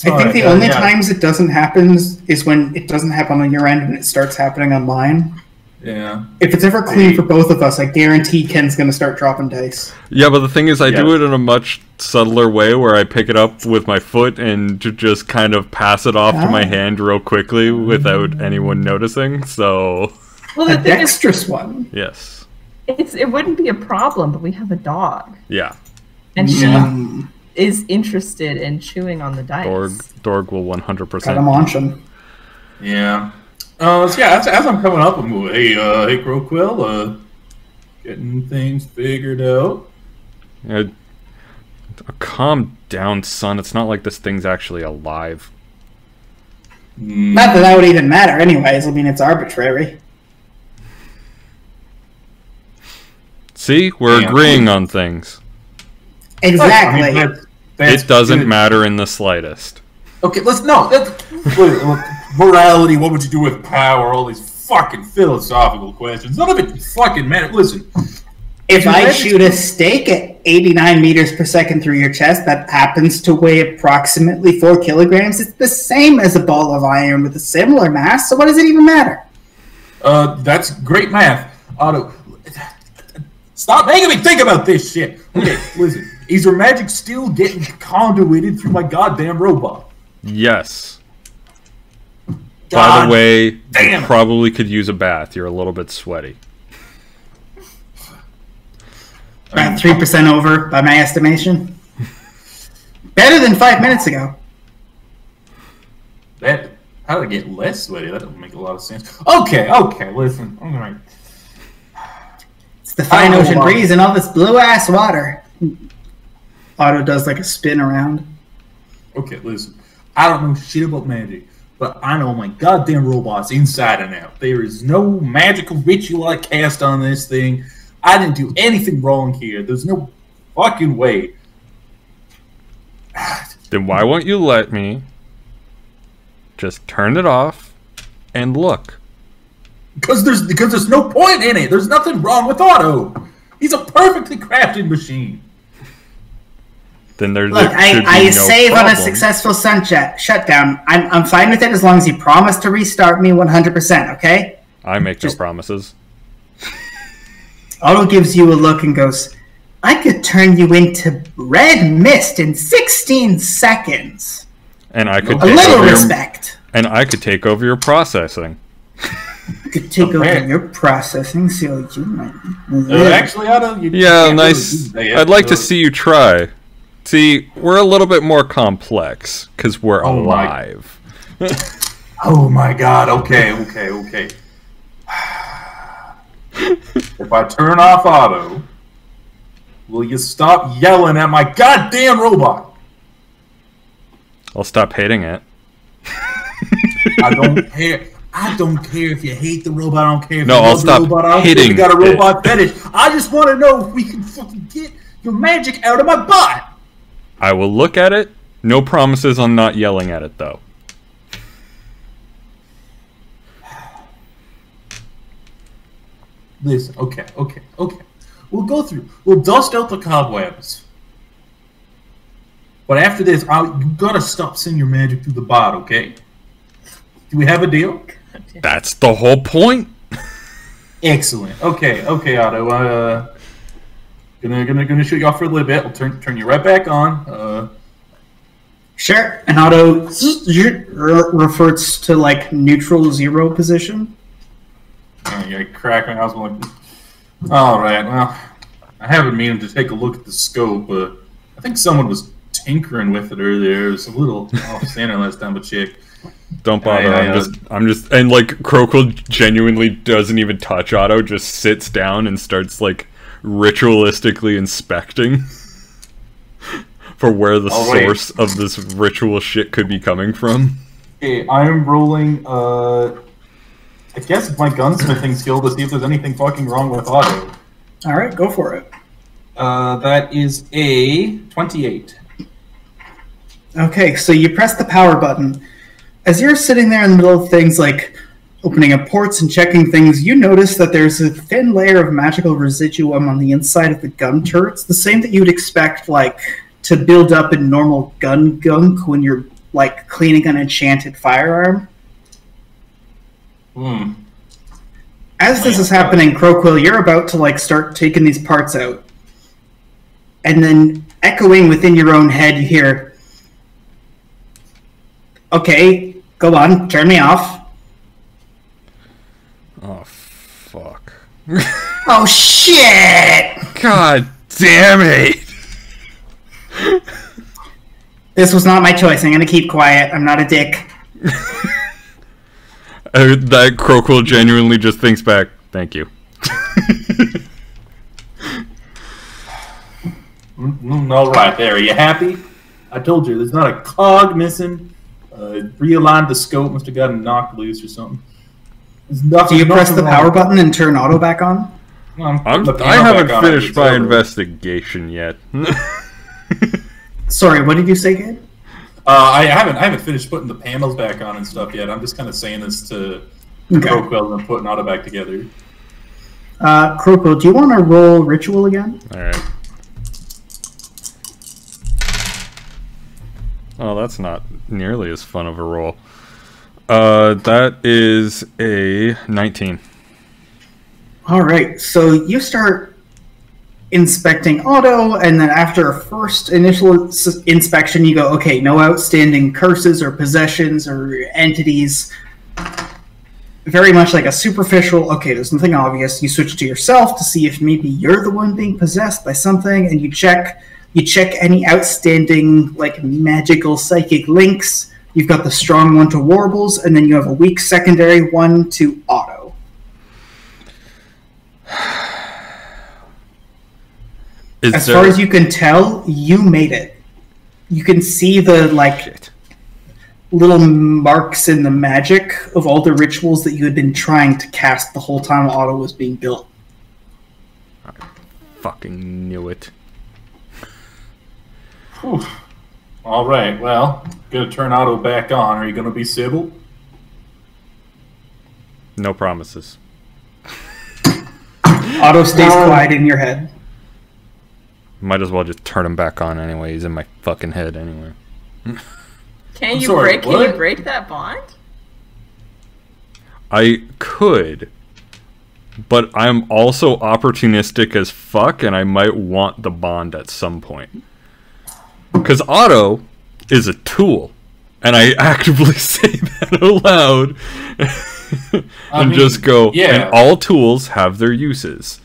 I think the only times it doesn't happen is when it doesn't happen on your end and it starts happening on mine. Yeah. If it's ever clean for both of us, I guarantee Ken's going to start dropping dice. Yeah, but the thing is, I do it in a much subtler way where I pick it up with my foot and just kind of pass it off to my hand real quickly without anyone noticing, so... Well, the A thing is, dexterous one. Yes. it wouldn't be a problem, but we have a dog. Yeah. And she is interested in chewing on the dice. Dorg will 100%. Gotta munch him. Yeah. So yeah, as I'm coming up, I'm going, hey, Crockwell, getting things figured out. Calm down, son. It's not like this thing's actually alive. Not that that would even matter anyways. I mean, it's arbitrary. See? We're agreeing on things. Exactly. I mean, that's It doesn't good. matter in the slightest. Okay, look, morality, what would you do with power, all these fucking philosophical questions. None of it fucking matters. Listen. If I shoot a stake at 89 meters per second through your chest that happens to weigh approximately 4 kilograms. It's the same as a ball of iron with a similar mass, so what does it even matter? That's great math. Otto, stop making me think about this shit. Okay, listen. Is your magic still getting conduited through my goddamn robot? Yes. God By the way, damn. you probably could use a bath. You're a little bit sweaty. About 3% over by my estimation. Better than 5 minutes ago. How did I get less sweaty? That doesn't make a lot of sense. Okay, listen. All right. It's the fine ocean breeze and all this blue-ass water. Otto does like a spin around. Okay, listen. I don't know shit about magic, but I know my goddamn robot's inside and out. There is no magical ritual I cast on this thing. I didn't do anything wrong here. There's no fucking way. Then why won't you let me just turn it off and look? Because there's no point in it. There's nothing wrong with Otto. He's a perfectly crafted machine. Then there Look, should be I no save problem. on a successful shutdown. I'm fine with it as long as you promise to restart me 100%, okay? I make no promises. Otto gives you a look and goes, I could turn you into red mist in 16 seconds. And I could A take little over respect. and I could take over your processing. I could take over your processing, so you might... Actually, Otto, you Yeah, can't nice. really do that. I'd like to see you try. See, we're a little bit more complex because we're Oh my- alive. Oh my god, okay. If I turn off Otto, will you stop yelling at my goddamn robot? I'll stop hating it. I don't care. I don't care if you hate the robot. I don't care if No, you I'll love stop the robot. I don't care if hitting you got a it. robot fetish. I just want to know if we can fucking get your magic out of my butt. I will look at it. No promises on not yelling at it, though. Listen, okay. We'll dust out the cobwebs. But after this, you gotta stop sending your magic through the bot, okay? Do we have a deal? That's the whole point. Excellent. Okay, Otto. Gonna shoot you off for a little bit. I'll turn you right back on. Sure. And Otto refers to like neutral 0 position. I crack my house. Like, all right. Well, I haven't meaning to take a look at the scope, but I think someone was tinkering with it earlier. It was a little off-center last time, but check. Don't bother. I'm just, and like Crokle genuinely doesn't even touch Otto. Just sits down and starts like ritualistically inspecting for where the source of this ritual shit could be coming from. Okay, I'm rolling. I guess my gunsmithing skill to see if there's anything fucking wrong with Otto. All right, go for it. That is a 28. Okay, so you press the power button. As you're sitting there in the middle of things like opening up ports and checking things, you notice that there's a thin layer of magical residuum on the inside of the gun turrets, the same that you would expect like to build up in normal gun gunk when you're like cleaning an enchanted firearm. As this is happening, Croquill, you're about to like start taking these parts out. And then echoing within your own head, you hear, okay, go on, turn me off. Oh, fuck. Oh, shit! God damn it! This was not my choice. I'm gonna keep quiet. I'm not a dick. That Crokle genuinely just thinks back, thank you. All right, there. Are you happy? I told you, there's not a cog missing. Realigned the scope. Must have gotten knocked loose or something. Do you press the power button and turn Otto back on? I haven't finished my investigation yet. Sorry, what did you say, Gabe? I haven't finished putting the panels back on and stuff yet. I'm just kind of saying this to Croquill and putting Otto back together. Croquill, do you want to roll ritual again? Alright. Oh, that's not nearly as fun of a roll. That is a 19. All right, so you start inspecting Otto, and then after a first initial inspection, you go, okay, no outstanding curses or possessions or entities. Very much like a superficial, okay, there's nothing obvious. You switch to yourself to see if maybe you're the one being possessed by something, and you check any outstanding, like, magical psychic links. You've got the strong one to Warbles, and then you have a weak secondary one to Otto. As far as you can tell, you made it. You can see the, like, little marks in the magic of all the rituals that you had been trying to cast the whole time Otto was being built. I fucking knew it. Whew. All right, well, gonna turn Otto back on. Are you gonna be civil? No promises. Otto stays quiet in your head. Might as well just turn him back on anyway. He's in my fucking head anyway. Can you sorry, break that bond? I could, but I'm also opportunistic as fuck, and I might want the bond at some point. Because Otto is a tool, and I actively say that aloud, and just go, yeah. and all tools have their uses.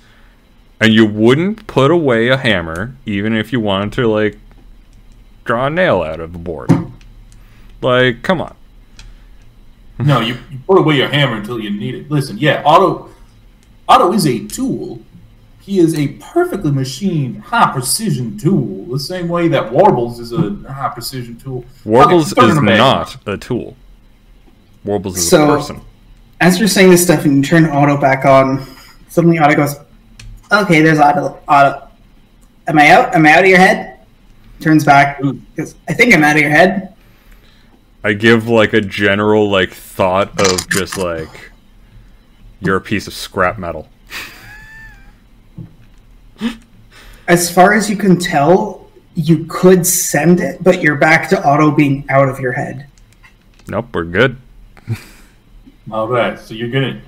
And you wouldn't put away a hammer, even if you wanted to, like, draw a nail out of the board. Like, come on. No, you put away your hammer until you need it. Listen, yeah, Otto is a tool. He is a perfectly machined, high-precision tool. The same way that Warbles is a high-precision tool. Warbles is not a tool. Warbles is a person. As you're saying this stuff and you turn Otto back on, suddenly Otto goes, okay, there's Otto. Am I out? Am I out of your head? Turns back, goes, I think I'm out of your head. I give, like, a general, like, thought of just, like, you're a piece of scrap metal. As far as you can tell, you could send it, but you're back to Otto being out of your head. Nope, we're good. All right, so you're gonna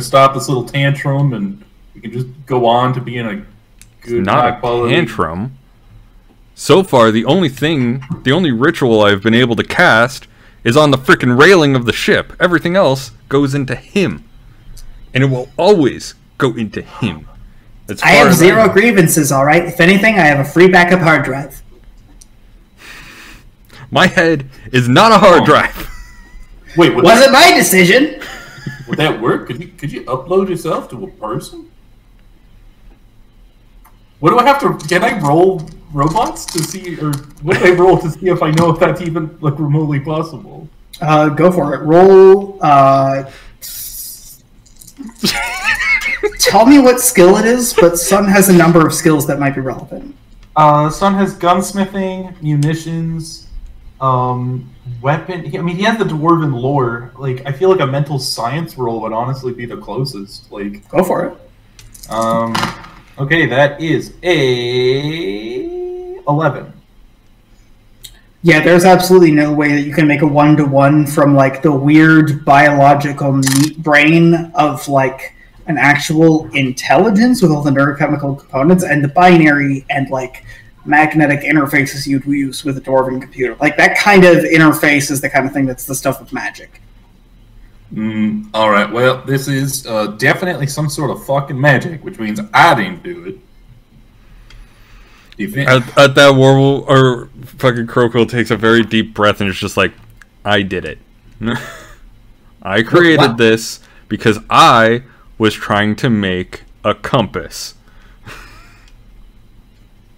stop this little tantrum, and we can just go on to being a good, not a tantrum. So far, the only ritual I've been able to cast is on the frickin' railing of the ship. Everything else goes into him. And it will always go into him. I have zero grievances, alright? If anything, I have a free backup hard drive. My head is not a hard drive. Wait, wasn't my decision! Would that work? Could you upload yourself to a person? What do I have to... Can I roll robots to see... Or what do I roll to see if I know if that's even, like, remotely possible? Go for it. Roll, tell me what skill it is, but Sun has a number of skills that might be relevant. Sun has gunsmithing, munitions, weapon... I mean, he has the dwarven lore. Like, I feel like a mental science roll would honestly be the closest. Like... Go for it. Okay, that is a 11. Yeah, there's absolutely no way that you can make a 1-to-1 from, like, the weird biological meat brain of, like, an actual intelligence with all the neurochemical components and the binary and, like, magnetic interfaces you'd use with a dwarven computer. Like, that kind of interface is the kind of thing that's the stuff of magic. All right. Well, this is definitely some sort of fucking magic, which means I didn't do it. At that Warble or fucking Crowquill takes a very deep breath and is just like, I did it. I created this because I was trying to make a compass.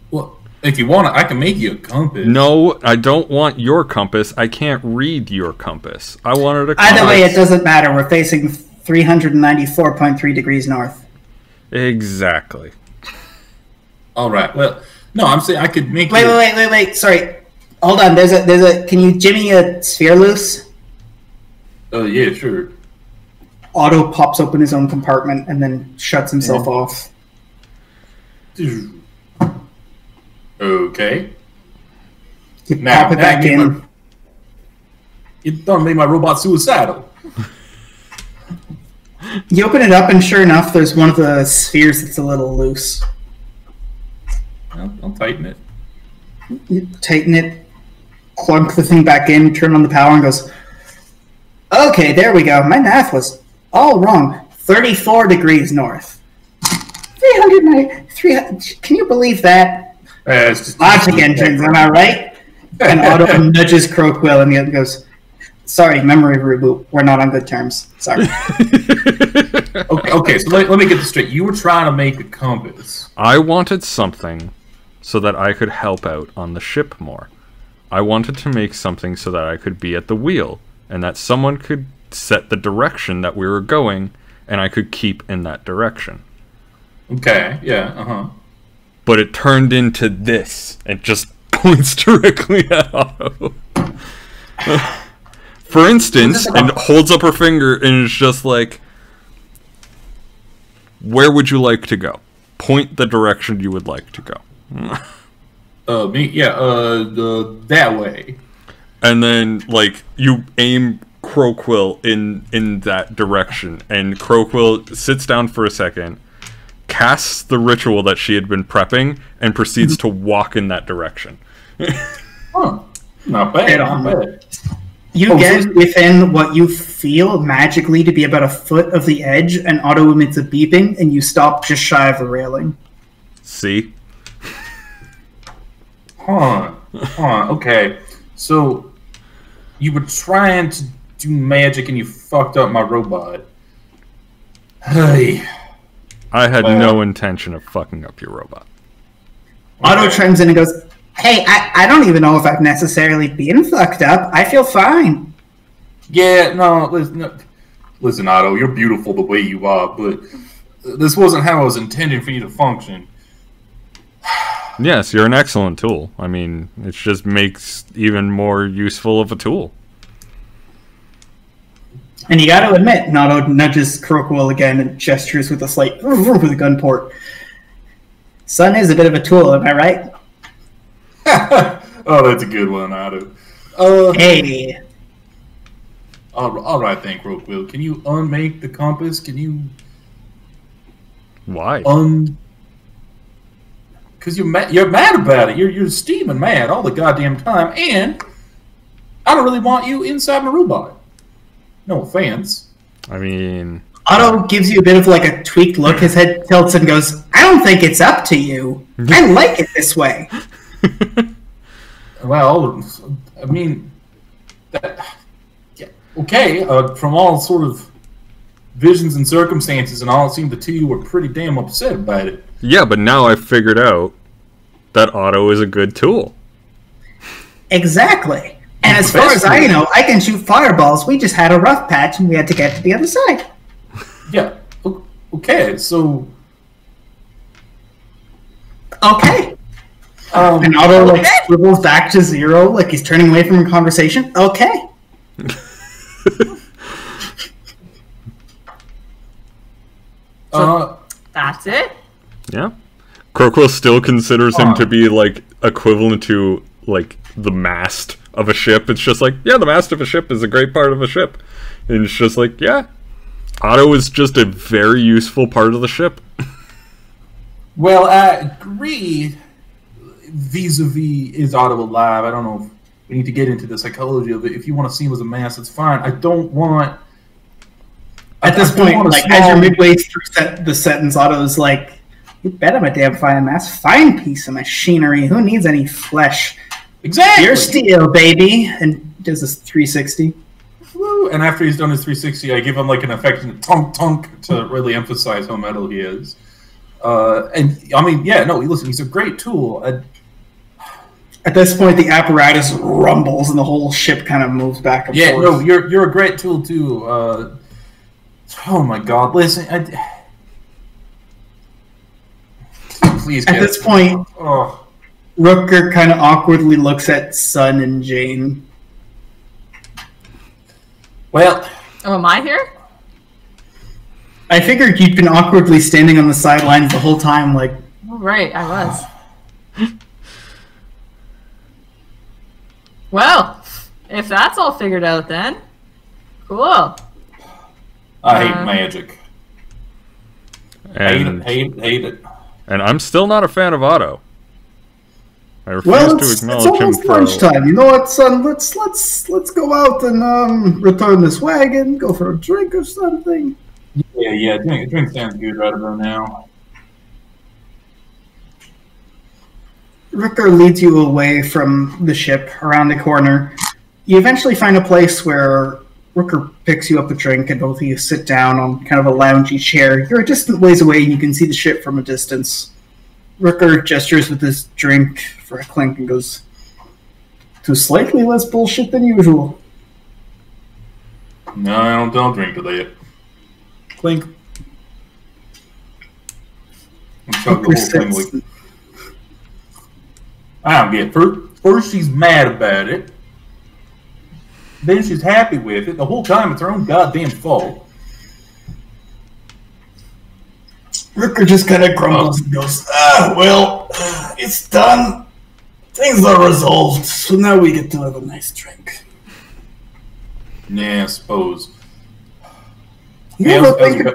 Well, if you want, I can make you a compass. No, I don't want your compass. I can't read your compass. I wanted a compass. Either way, it doesn't matter. We're facing 394.3 degrees north. Exactly. All right. Well, no, I'm saying I could make. Wait. Sorry. Hold on. There's a. Can you jimmy a sphere loose? Oh yeah, sure. Otto pops open his own compartment and then shuts himself off. Okay. You pop it back in. You done made my robot suicidal. You open it up, and sure enough, there's one of the spheres that's a little loose. I'll tighten it. You tighten it, clunk the thing back in, turn on the power, and goes, okay, there we go. My math was all wrong. 34 degrees north. 300. Can you believe that? It's just Logic engines, am I right? And Otto nudges Croquill, and he goes, sorry, memory reboot. We're not on good terms. Sorry. Okay, so let me get this straight. You were trying to make a compass. I wanted something so that I could help out on the ship more. I wanted to make something so that I could be at the wheel, and that someone could set the direction that we were going, and I could keep in that direction. Okay, yeah, But it turned into this, and just points directly at Otto. For instance, and holds up her finger, and is just like, where would you like to go? Point the direction you would like to go. That way. And then, like, you aim Croquill in that direction, and Croquill sits down for a second, casts the ritual that she had been prepping, and proceeds to walk in that direction. Huh. Not bad. Not bad. You get within what you feel magically to be about a foot of the edge, and Otto emits a beeping, and you stop just shy of the railing. See? Okay. So, you were trying to do magic and you fucked up my robot. Hey. I had no intention of fucking up your robot. Otto chimes in and goes, hey, I don't even know if I've necessarily been fucked up. I feel fine. Yeah, no, listen, Otto, you're beautiful the way you are, but this wasn't how I was intending for you to function. Yes, you're an excellent tool. I mean, it just makes even more useful of a tool. And you gotta admit, Otto nudges Croquill again and gestures with a slight with a gun port. Sun is a bit of a tool, am I right? Oh, that's a good one, Otto. Hey. All right, then, Croquill. Can you unmake the compass? Can you... Why? Because you're mad about it. You're steaming mad all the goddamn time, and I don't really want you inside my robot. No offense. I mean... Otto gives you a bit of like a tweaked look. His head tilts and goes, I don't think it's up to you. I like it this way. Well, I mean... okay, from all sort of visions and circumstances and all, it seemed the two were pretty damn upset about it. Yeah, but now I've figured out that Otto is a good tool. Exactly. And as far as I know, I can shoot fireballs. We just had a rough patch and we had to get to the other side. Yeah. Okay, so... Okay. And Otto like scribbles back to 0, like he's turning away from a conversation. Okay. That's it? Yeah. Croquill still considers him to be, like, equivalent to, like, the mast of a ship. It's just like, yeah, the mast of a ship is a great part of a ship. And it's just like, yeah, Otto is just a very useful part of the ship. Well, I agree. Vis-a-vis, is Otto alive? I don't know if we need to get into the psychology of it. If you want to see him as a mass, that's fine. I don't want... At this point, like, as you're midway through the sentence, Otto's like, you bet I'm a damn fine mass. Fine piece of machinery. Who needs any flesh? Exactly. You're steel, baby. And does this 360. Woo. And after he's done his 360, I give him like an affectionate tonk to really emphasize how metal he is. And I mean, yeah, no, listen, he's a great tool. At this point, the apparatus rumbles and the whole ship kind of moves back and forth. Yeah, no, you're a great tool too. Oh my God! Listen, please. At this point, Rutger kind of awkwardly looks at Sun and Jane. Well, oh, am I here? I figured you'd been awkwardly standing on the sidelines the whole time, like. Oh, right, I was. Well, if that's all figured out then, cool. I hate magic. And, Hate it. and I'm still not a fan of Otto. I refuse Well, to it's acknowledge him almost pro. lunchtime. You know what, son? Let's go out and return this wagon, go for a drink or something. Yeah. Drink sounds good right about now. Ricker leads you away from the ship around the corner. You eventually find a place where Ricker picks you up a drink and both of you sit down on kind of a loungy chair. You're a distant ways away and you can see the ship from a distance. Ricker gestures with his drink for a clink and goes, "To slightly less bullshit than usual." No, I don't drink to that. Clink. Chug the whole thing like... I don't get it. First she's mad about it. Then she's happy with it. The whole time it's her own goddamn fault. Ricker just kind of grumbles and goes, well, it's done. Things are resolved, so now we get to have a nice drink. Yeah, I suppose. You ever think...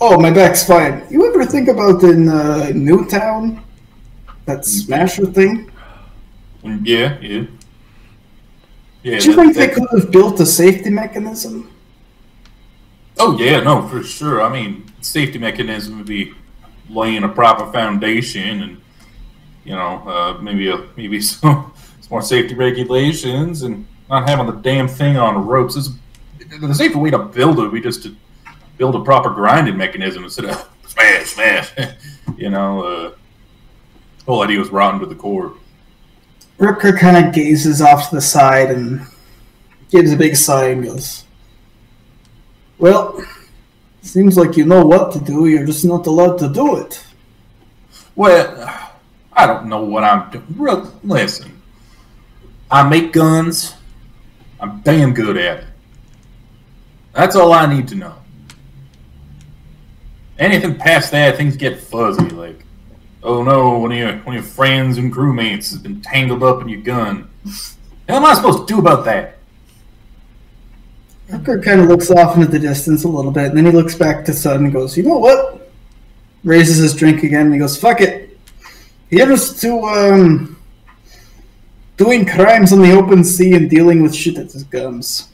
Oh, my back's fine. You ever think about in Newtown? That Smasher thing? Yeah. Do you think they could have built a safety mechanism? Oh, yeah, no, for sure. I mean, safety mechanism would be laying a proper foundation and, you know, maybe some more safety regulations and not having the damn thing on ropes. The safer way to build it would be just to build a proper grinding mechanism instead of smash. You know, the whole idea was rotten to the core. Ricker kind of gazes off to the side and gives a big sigh and goes, "Well, seems like you know what to do, you're just not allowed to do it." Well, I don't know what I'm doing. Listen, I make guns. I'm damn good at it. That's all I need to know. Anything past that, things get fuzzy. Like, oh no, one of your friends and crewmates has been tangled up in your gun. What am I supposed to do about that? Ricker kind of looks off into the distance a little bit, and then he looks back to Sud and goes, "You know what?" Raises his drink again, and he goes, "Fuck it. Here's to doing crimes on the open sea and dealing with shit at his gums."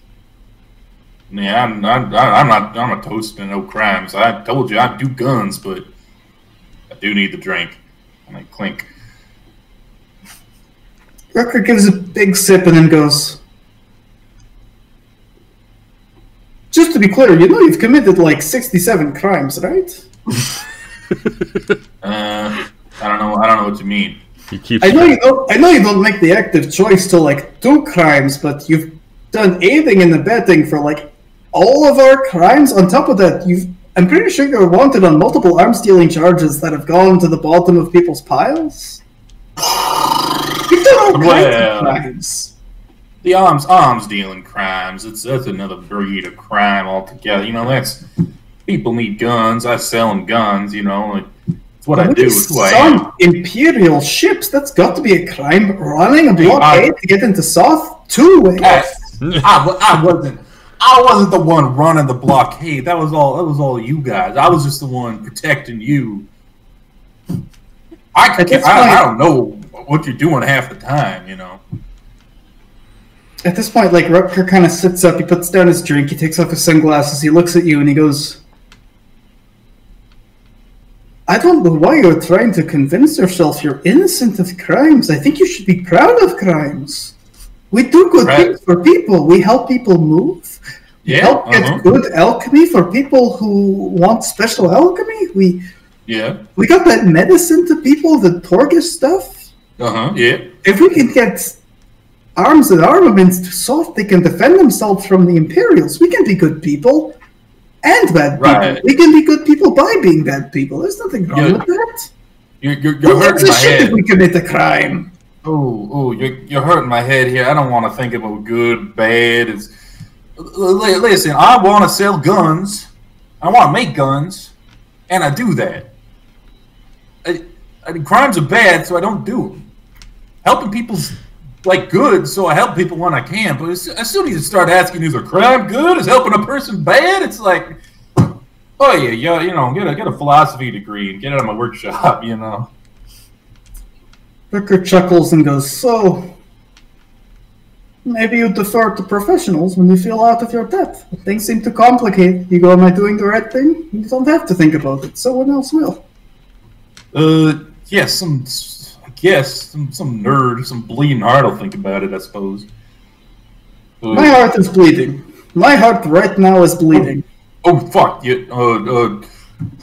Yeah, I'm not toasting no crimes. I told you I do guns, but I do need the drink. And I clink. Ricker gives a big sip and then goes, "Just to be clear, you know you've committed like 67 crimes, right?" I don't know what you mean. He keeps. I know you don't make the active choice to like do crimes, but you've done aiding and abetting for like all of our crimes. On top of that, I'm pretty sure you're wanted on multiple arms dealing charges that have gone to the bottom of people's piles. You've done all kinds of crimes. The arms dealing crimes. That's another breed of crime altogether. You know, that's people need guns. I sell them guns. You know, like, it's what I do. It's who I am. Imperial ships. That's got to be a crime. Running a blockade to get into Soth. 2 ways. I wasn't the one running the blockade. That was all you guys. I was just the one protecting you. I don't know what you're doing half the time, you know. At this point, like, Rutger kind of sits up, he puts down his drink, he takes off his sunglasses, he looks at you and he goes, "I don't know why you're trying to convince yourself you're innocent of crimes. I think you should be proud of crimes. We do good things for people. We help people move. We help get good alchemy for people who want special alchemy. We got that medicine to people, the Torgus stuff. If we can get arms and armaments to Soth, they can defend themselves from the Imperials. We can be good people and bad people. We can be good people by being bad people. There's nothing wrong with that. You're hurting my head. If we commit a crime." You're hurting my head here. I don't want to think about good, bad. Listen, I want to sell guns. I want to make guns, and I do that. Crimes are bad, so I don't do them. helping people's like good, so I help people when I can. But as soon as you start asking, is a crime good? Is helping a person bad? It's like, oh yeah, you know, get a philosophy degree and get out of my workshop, you know. Ricker chuckles and goes, so maybe you defer to professionals when you feel out of your depth. When things seem too complicated. You go, am I doing the right thing? You don't have to think about it. Someone else will. Yes, some nerd, some bleeding heart will think about it, I suppose. My heart is bleeding. My heart right now is bleeding. Oh fuck! Is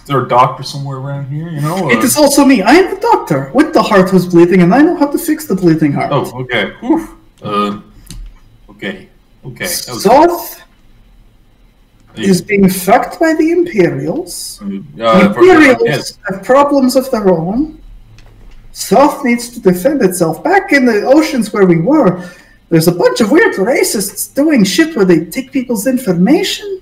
there a doctor somewhere around here? You know. It is also me. I am the doctor with the heart who's bleeding, and I know how to fix the bleeding heart. Oh, okay. Oof. Okay. Soth is being fucked by the Imperials. The Imperials have problems of their own. Soth needs to defend itself. Back in the oceans where we were, there's a bunch of weird racists doing shit where they take people's information.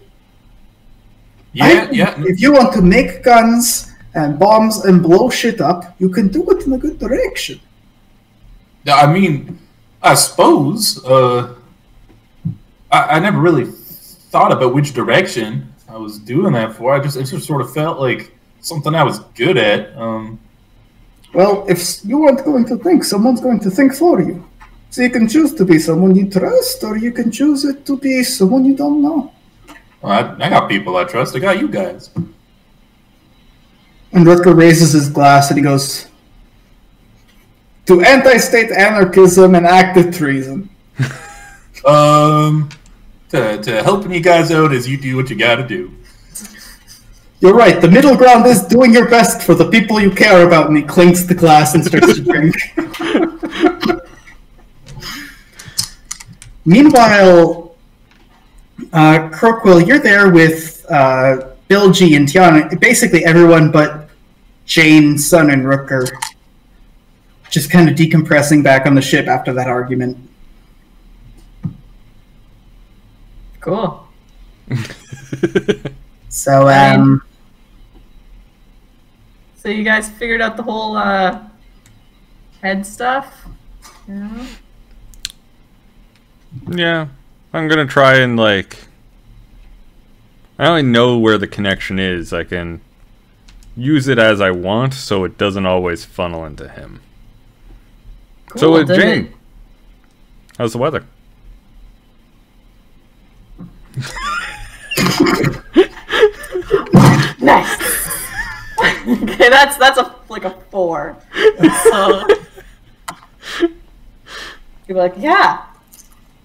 Yeah. If you want to make guns and bombs and blow shit up, you can do it in a good direction. I mean, I suppose. I never really thought about which direction I was doing that for. It just sort of felt like something I was good at. Well, if you aren't going to think, someone's going to think for you. So you can choose to be someone you trust, or you can choose it to be someone you don't know. Well, I got people I trust. I got you guys. And Rutger raises his glass and he goes, to anti-state anarchism and active treason. To helping you guys out as you do what you gotta do. You're right, the middle ground is doing your best for the people you care about, and he clinks the glass and starts to drink. Meanwhile, Crockwell, you're there with Bill G and Tiana, basically everyone but Jane, Sun, and Rooker. Just kind of decompressing back on the ship after that argument. Cool. So, So you guys figured out the whole head stuff? Yeah. Yeah. I'm gonna try and, like... I only know where the connection is. I can use it as I want, so it doesn't always funnel into him. Cool. So, Jane, how's the weather? Nice. Okay, that's like a 4. So you're like, yeah,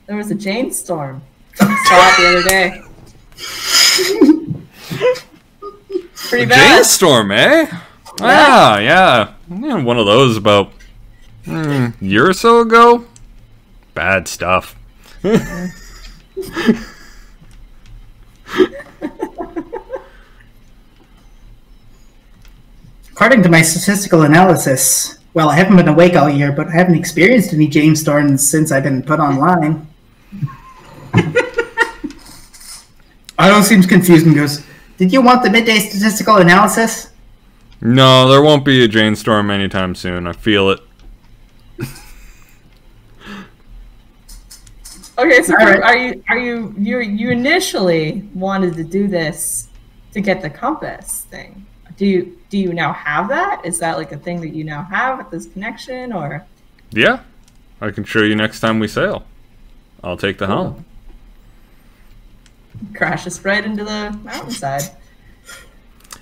there was a Jane storm. I saw it the other day. Pretty bad. Jane storm, eh? Ah, yeah. One of those about a year or so ago. Bad stuff. According to my statistical analysis, well, I haven't been awake all year, but I haven't experienced any Jane storms since I've been put online. Otto seems confused and goes, did you want the midday statistical analysis? No, there won't be a Jane storm anytime soon. I feel it. Okay, so right. you initially wanted to do this to get the compass thing. Do you now have that? Is that like a thing that you now have with this connection, or? Yeah, I can show you next time we sail. I'll take the helm. Crash us right into the mountainside.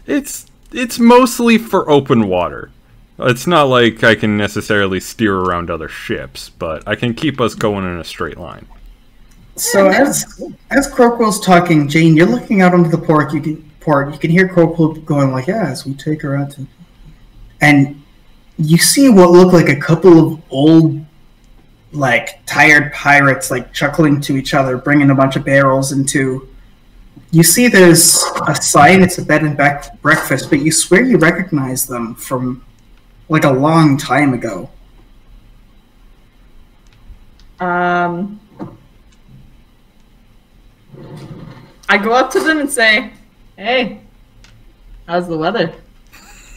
It's mostly for open water. It's not like I can necessarily steer around other ships, but I can keep us going in a straight line. So as Crockwell's talking, Jane, you're looking out onto the port. You can hear Crockwell going like, "Yeah, as we take her out to," and you see what look like a couple of old, like tired pirates, like chuckling to each other, bringing a bunch of barrels into. You see, there's a sign. It's a bed and breakfast, but you swear you recognize them from like a long time ago. I go up to them and say, "Hey, how's the weather?"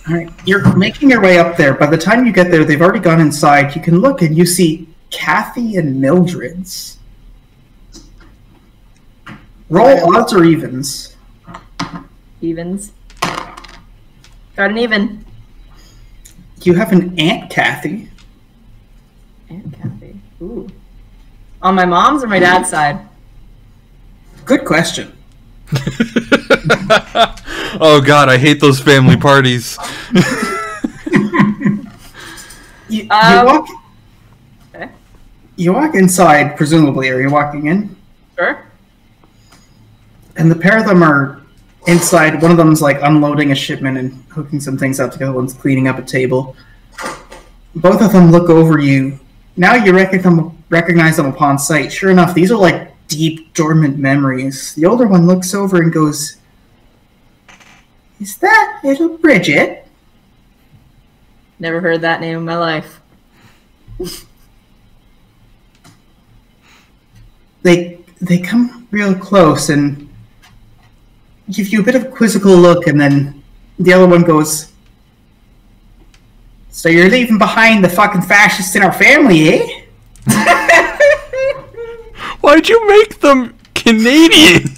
All right, you're making your way up there. By the time you get there, they've already gone inside. You can look and you see Kathy and Mildred's. Roll odds or evens. Evens. Got an even. You have an Aunt Kathy. Aunt Kathy. Ooh. On my mom's or my dad's side? Good question. Oh god, I hate those family parties. You Okay. walk inside, presumably. Are you walking in? Sure. And the pair of them are inside. One of them's like unloading a shipment and hooking some things up. The other one's cleaning up a table. Both of them look over you. Now you recognize them upon sight. Sure enough, these are like deep, dormant memories. The older one looks over and goes, "Is that little Bridget?" Never heard that name in my life. They come real close and give you a bit of a quizzical look, and then the other one goes, "So you're leaving behind the fucking fascists in our family, eh?" Why'd you make them Canadian?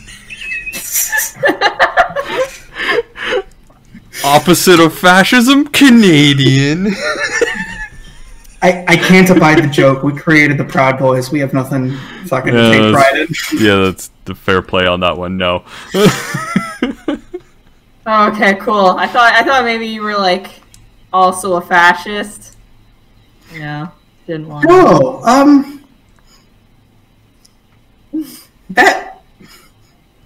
Opposite of fascism, Canadian. I can't abide the joke. We created the Proud Boys. We have nothing fucking to take pride in. Yeah, that's the fair play on that one. No. Oh, okay, cool. I thought maybe you were like also a fascist. Yeah, didn't want. No, that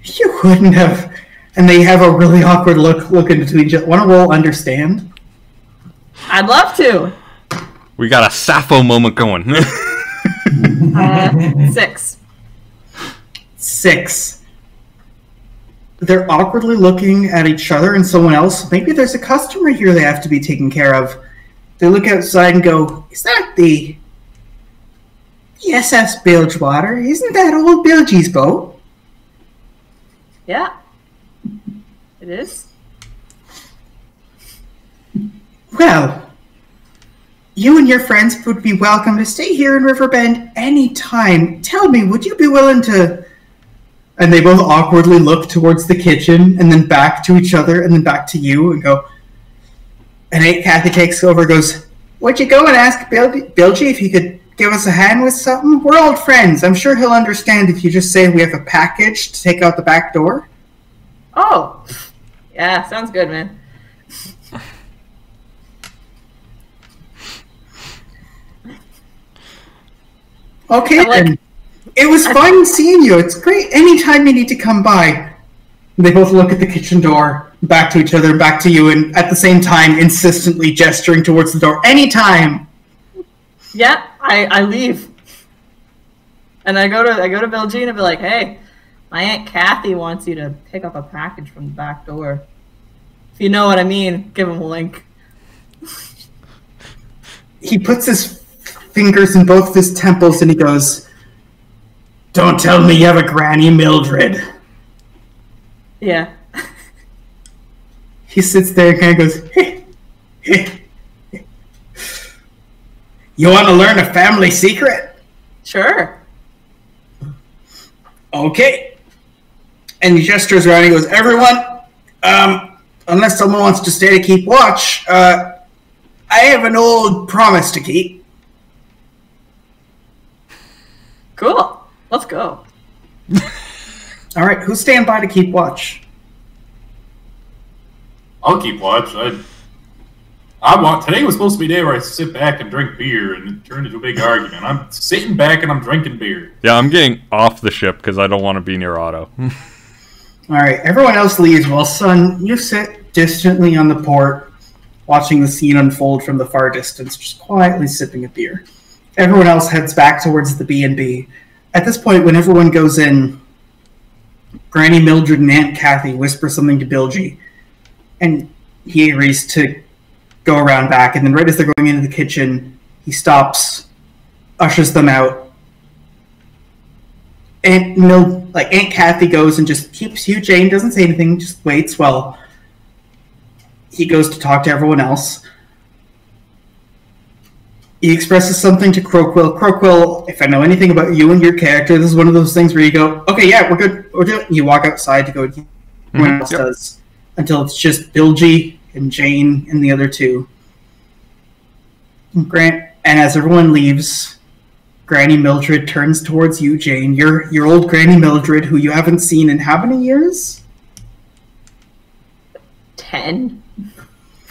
you wouldn't have. And they have a really awkward look into each other. Want to roll understand? I'd love to. We got a Sappho moment going. 6. 6. They're awkwardly looking at each other and someone else. Maybe there's a customer here they have to be taken care of. They look outside and go, "Is that the SS Bilgewater? Isn't that old Bilgie's boat?" Yeah. It is. "Well, you and your friends would be welcome to stay here in Riverbend any time. Tell me, would you be willing to..." And they both awkwardly look towards the kitchen and then back to each other and then back to you and go... And Aunt Kathy takes over and goes, "Would you go and ask Bilgie if he could give us a hand with something? We're old friends. I'm sure he'll understand if you just say we have a package to take out the back door." Oh. Yeah, sounds good, man. "Okay, then. It was fun seeing you. It's great. Anytime you need to come by." They both look at the kitchen door, back to each other, back to you, and at the same time insistently gesturing towards the door. "Anytime." Yeah, I leave. And I go to Bill G and I be like, "Hey, my Aunt Kathy wants you to pick up a package from the back door. If you know what I mean, give him a link." He puts his fingers in both of his temples and he goes, "Don't tell me you have a Granny Mildred." Yeah. He sits there and kind of goes, "Hey, hey. You want to learn a family secret?" Sure. "Okay." And he gestures around and he goes, "Everyone, unless someone wants to stay to keep watch, I have an old promise to keep." Cool. Let's go. All right, who's staying by to keep watch? I'll keep watch. I want. Today was supposed to be a day where I sit back and drink beer, and it turned into a big argument. I'm sitting back and I'm drinking beer. Yeah, I'm getting off the ship because I don't want to be near Otto. All right, everyone else leaves. Well, son, you sit distantly on the port, watching the scene unfold from the far distance, just quietly sipping a beer. Everyone else heads back towards the B&B. At this point, when everyone goes in, Granny Mildred and Aunt Kathy whisper something to Bilgie, and he agrees to go around back. And then right as they're going into the kitchen, he stops, ushers them out. Aunt Kathy goes and just keeps you, Jane, doesn't say anything, just waits while he goes to talk to everyone else. He expresses something to Croquill. Croquill, if I know anything about you and your character, this is one of those things where you go, okay, yeah, we're good. We're good. You walk outside to go, everyone else does, until it's just Bilgy and Jane and the other two. And as everyone leaves, Granny Mildred turns towards you, Jane. Your old Granny Mildred, who you haven't seen in how many years? 10.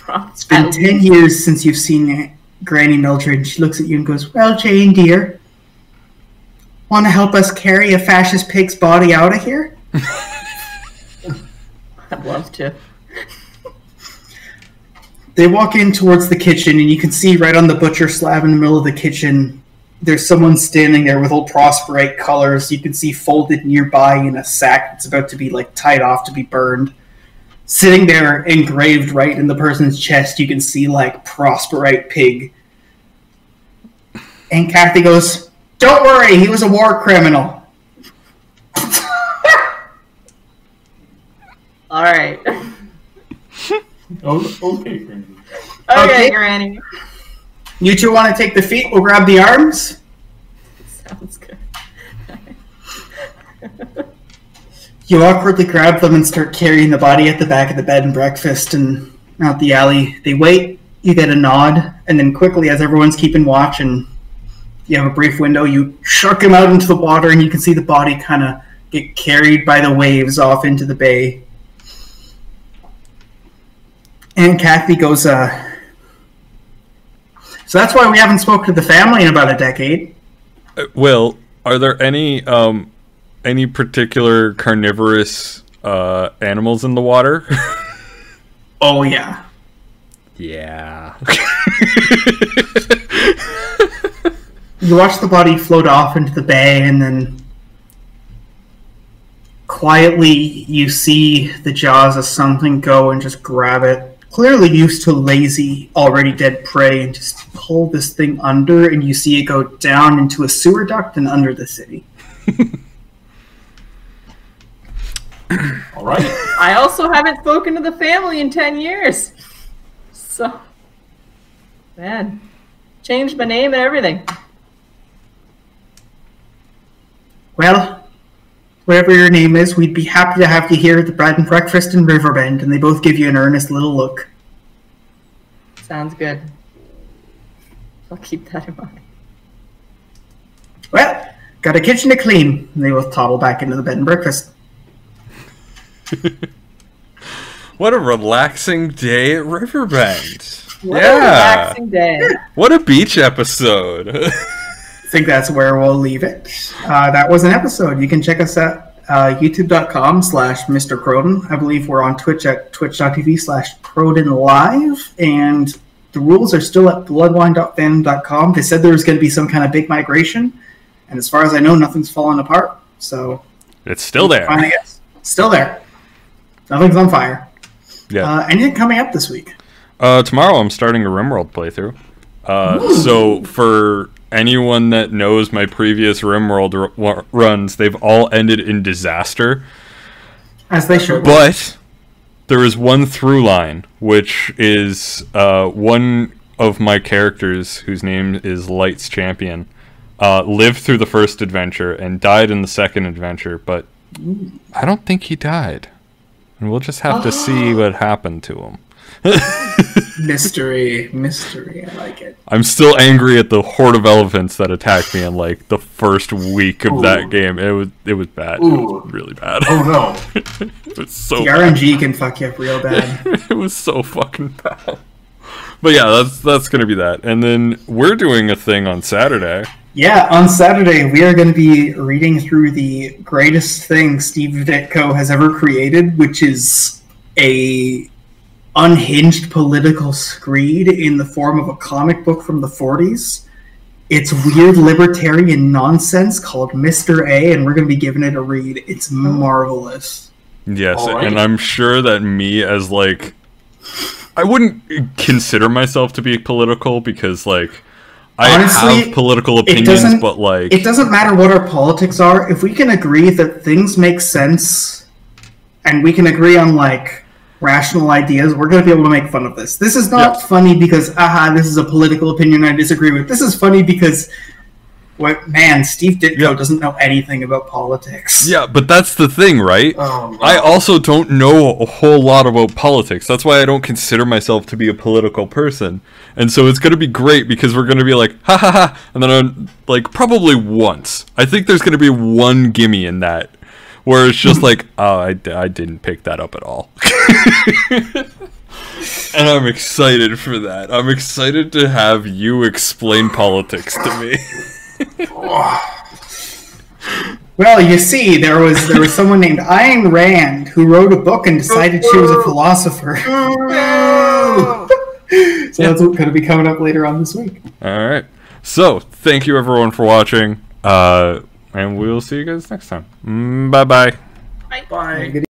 It's been 10 years since you've seen Granny Mildred. She looks at you and goes, well, Jane, dear, want to help us carry a fascist pig's body out of here? I'd love to. They walk in towards the kitchen, and you can see right on the butcher slab in the middle of the kitchen, there's someone standing there with old Prosperite colors. You can see folded nearby in a sack that's about to be like tied off to be burned. Sitting there, engraved right in the person's chest, you can see like Prosperite pig. And Kathy goes, don't worry, he was a war criminal. All right. Okay, Granny. Okay, Granny. You two want to take the feet? We'll grab the arms. Sounds good. You awkwardly grab them and start carrying the body at the back of the bed and breakfast and out the alley. They wait, you get a nod, and then quickly, as everyone's keeping watch and you have a brief window, you shuck him out into the water and you can see the body kind of get carried by the waves off into the bay. And Kathy goes, so that's why we haven't spoken to the family in about a decade. Will, are there any particular carnivorous animals in the water? Oh, yeah. Yeah. You watch the body float off into the bay, and then quietly you see the jaws of something go and just grab it. Clearly used to lazy, already dead prey, and just pull this thing under, and you see it go down into a sewer duct and under the city. All right. I also haven't spoken to the family in 10 years. So, man, changed my name and everything. Well, whatever your name is, we'd be happy to have you here at the bread and breakfast in Riverbend, and they both give you an earnest little look. Sounds good. I'll keep that in mind. Well, got a kitchen to clean. And they both toddle back into the bed and breakfast. What a relaxing day at Riverbend. What a relaxing day. What a beach episode. I think that's where we'll leave it. That was an episode. You can check us at youtube.com/Mr. Croden. I believe we're on Twitch at twitch.tv/CrodenLive. And the rules are still at bloodwine.fandom.com. They said there was going to be some kind of big migration. And as far as I know, nothing's fallen apart. So It's still there. fine, I guess. Still there. Nothing's on fire. Yeah. Anything coming up this week? Tomorrow I'm starting a RimWorld playthrough. So for anyone that knows my previous RimWorld runs, they've all ended in disaster. As they should. But there is one through line, which is one of my characters, whose name is Light's Champion, lived through the first adventure and died in the second adventure, but I don't think he died. And we'll just have to see what happened to him. Mystery. I like it. I'm still angry at the horde of elephants that attacked me in like the first week of that game. It was bad. It was really bad. Oh no. It was so The bad. RNG can fuck you up real bad. It was so fucking bad. But yeah, that's gonna be that. And then we're doing a thing on Saturday. Yeah, on Saturday we are going to be reading through the greatest thing Steve Ditko has ever created, which is a unhinged political screed in the form of a comic book from the 40s. It's weird libertarian nonsense called Mr. A, and we're going to be giving it a read. It's marvelous. Yes, All right. and I'm sure that me as like, I wouldn't consider myself to be political because like I Honestly, have political opinions, doesn't- but like It doesn't matter what our politics are. If we can agree that things make sense, and we can agree on like rational ideas, we're going to be able to make fun of this. This is not funny because, this is a political opinion I disagree with. This is funny because, Steve Ditko doesn't know anything about politics. Yeah, but that's the thing, right? Oh, no. I also don't know a whole lot about politics. That's why I don't consider myself to be a political person. And so it's going to be great because we're going to be like, ha ha ha, and then I'm like, probably once. I think there's going to be one gimme in that, where it's just like, oh, I didn't pick that up at all. And I'm excited for that. I'm excited to have you explain politics to me. Well, you see, there was someone named Ayn Rand who wrote a book and decided she was a philosopher. So that's what's going to be coming up later on this week. All right. So, thank you everyone for watching. And we'll see you guys next time. Bye-bye. Bye. Bye.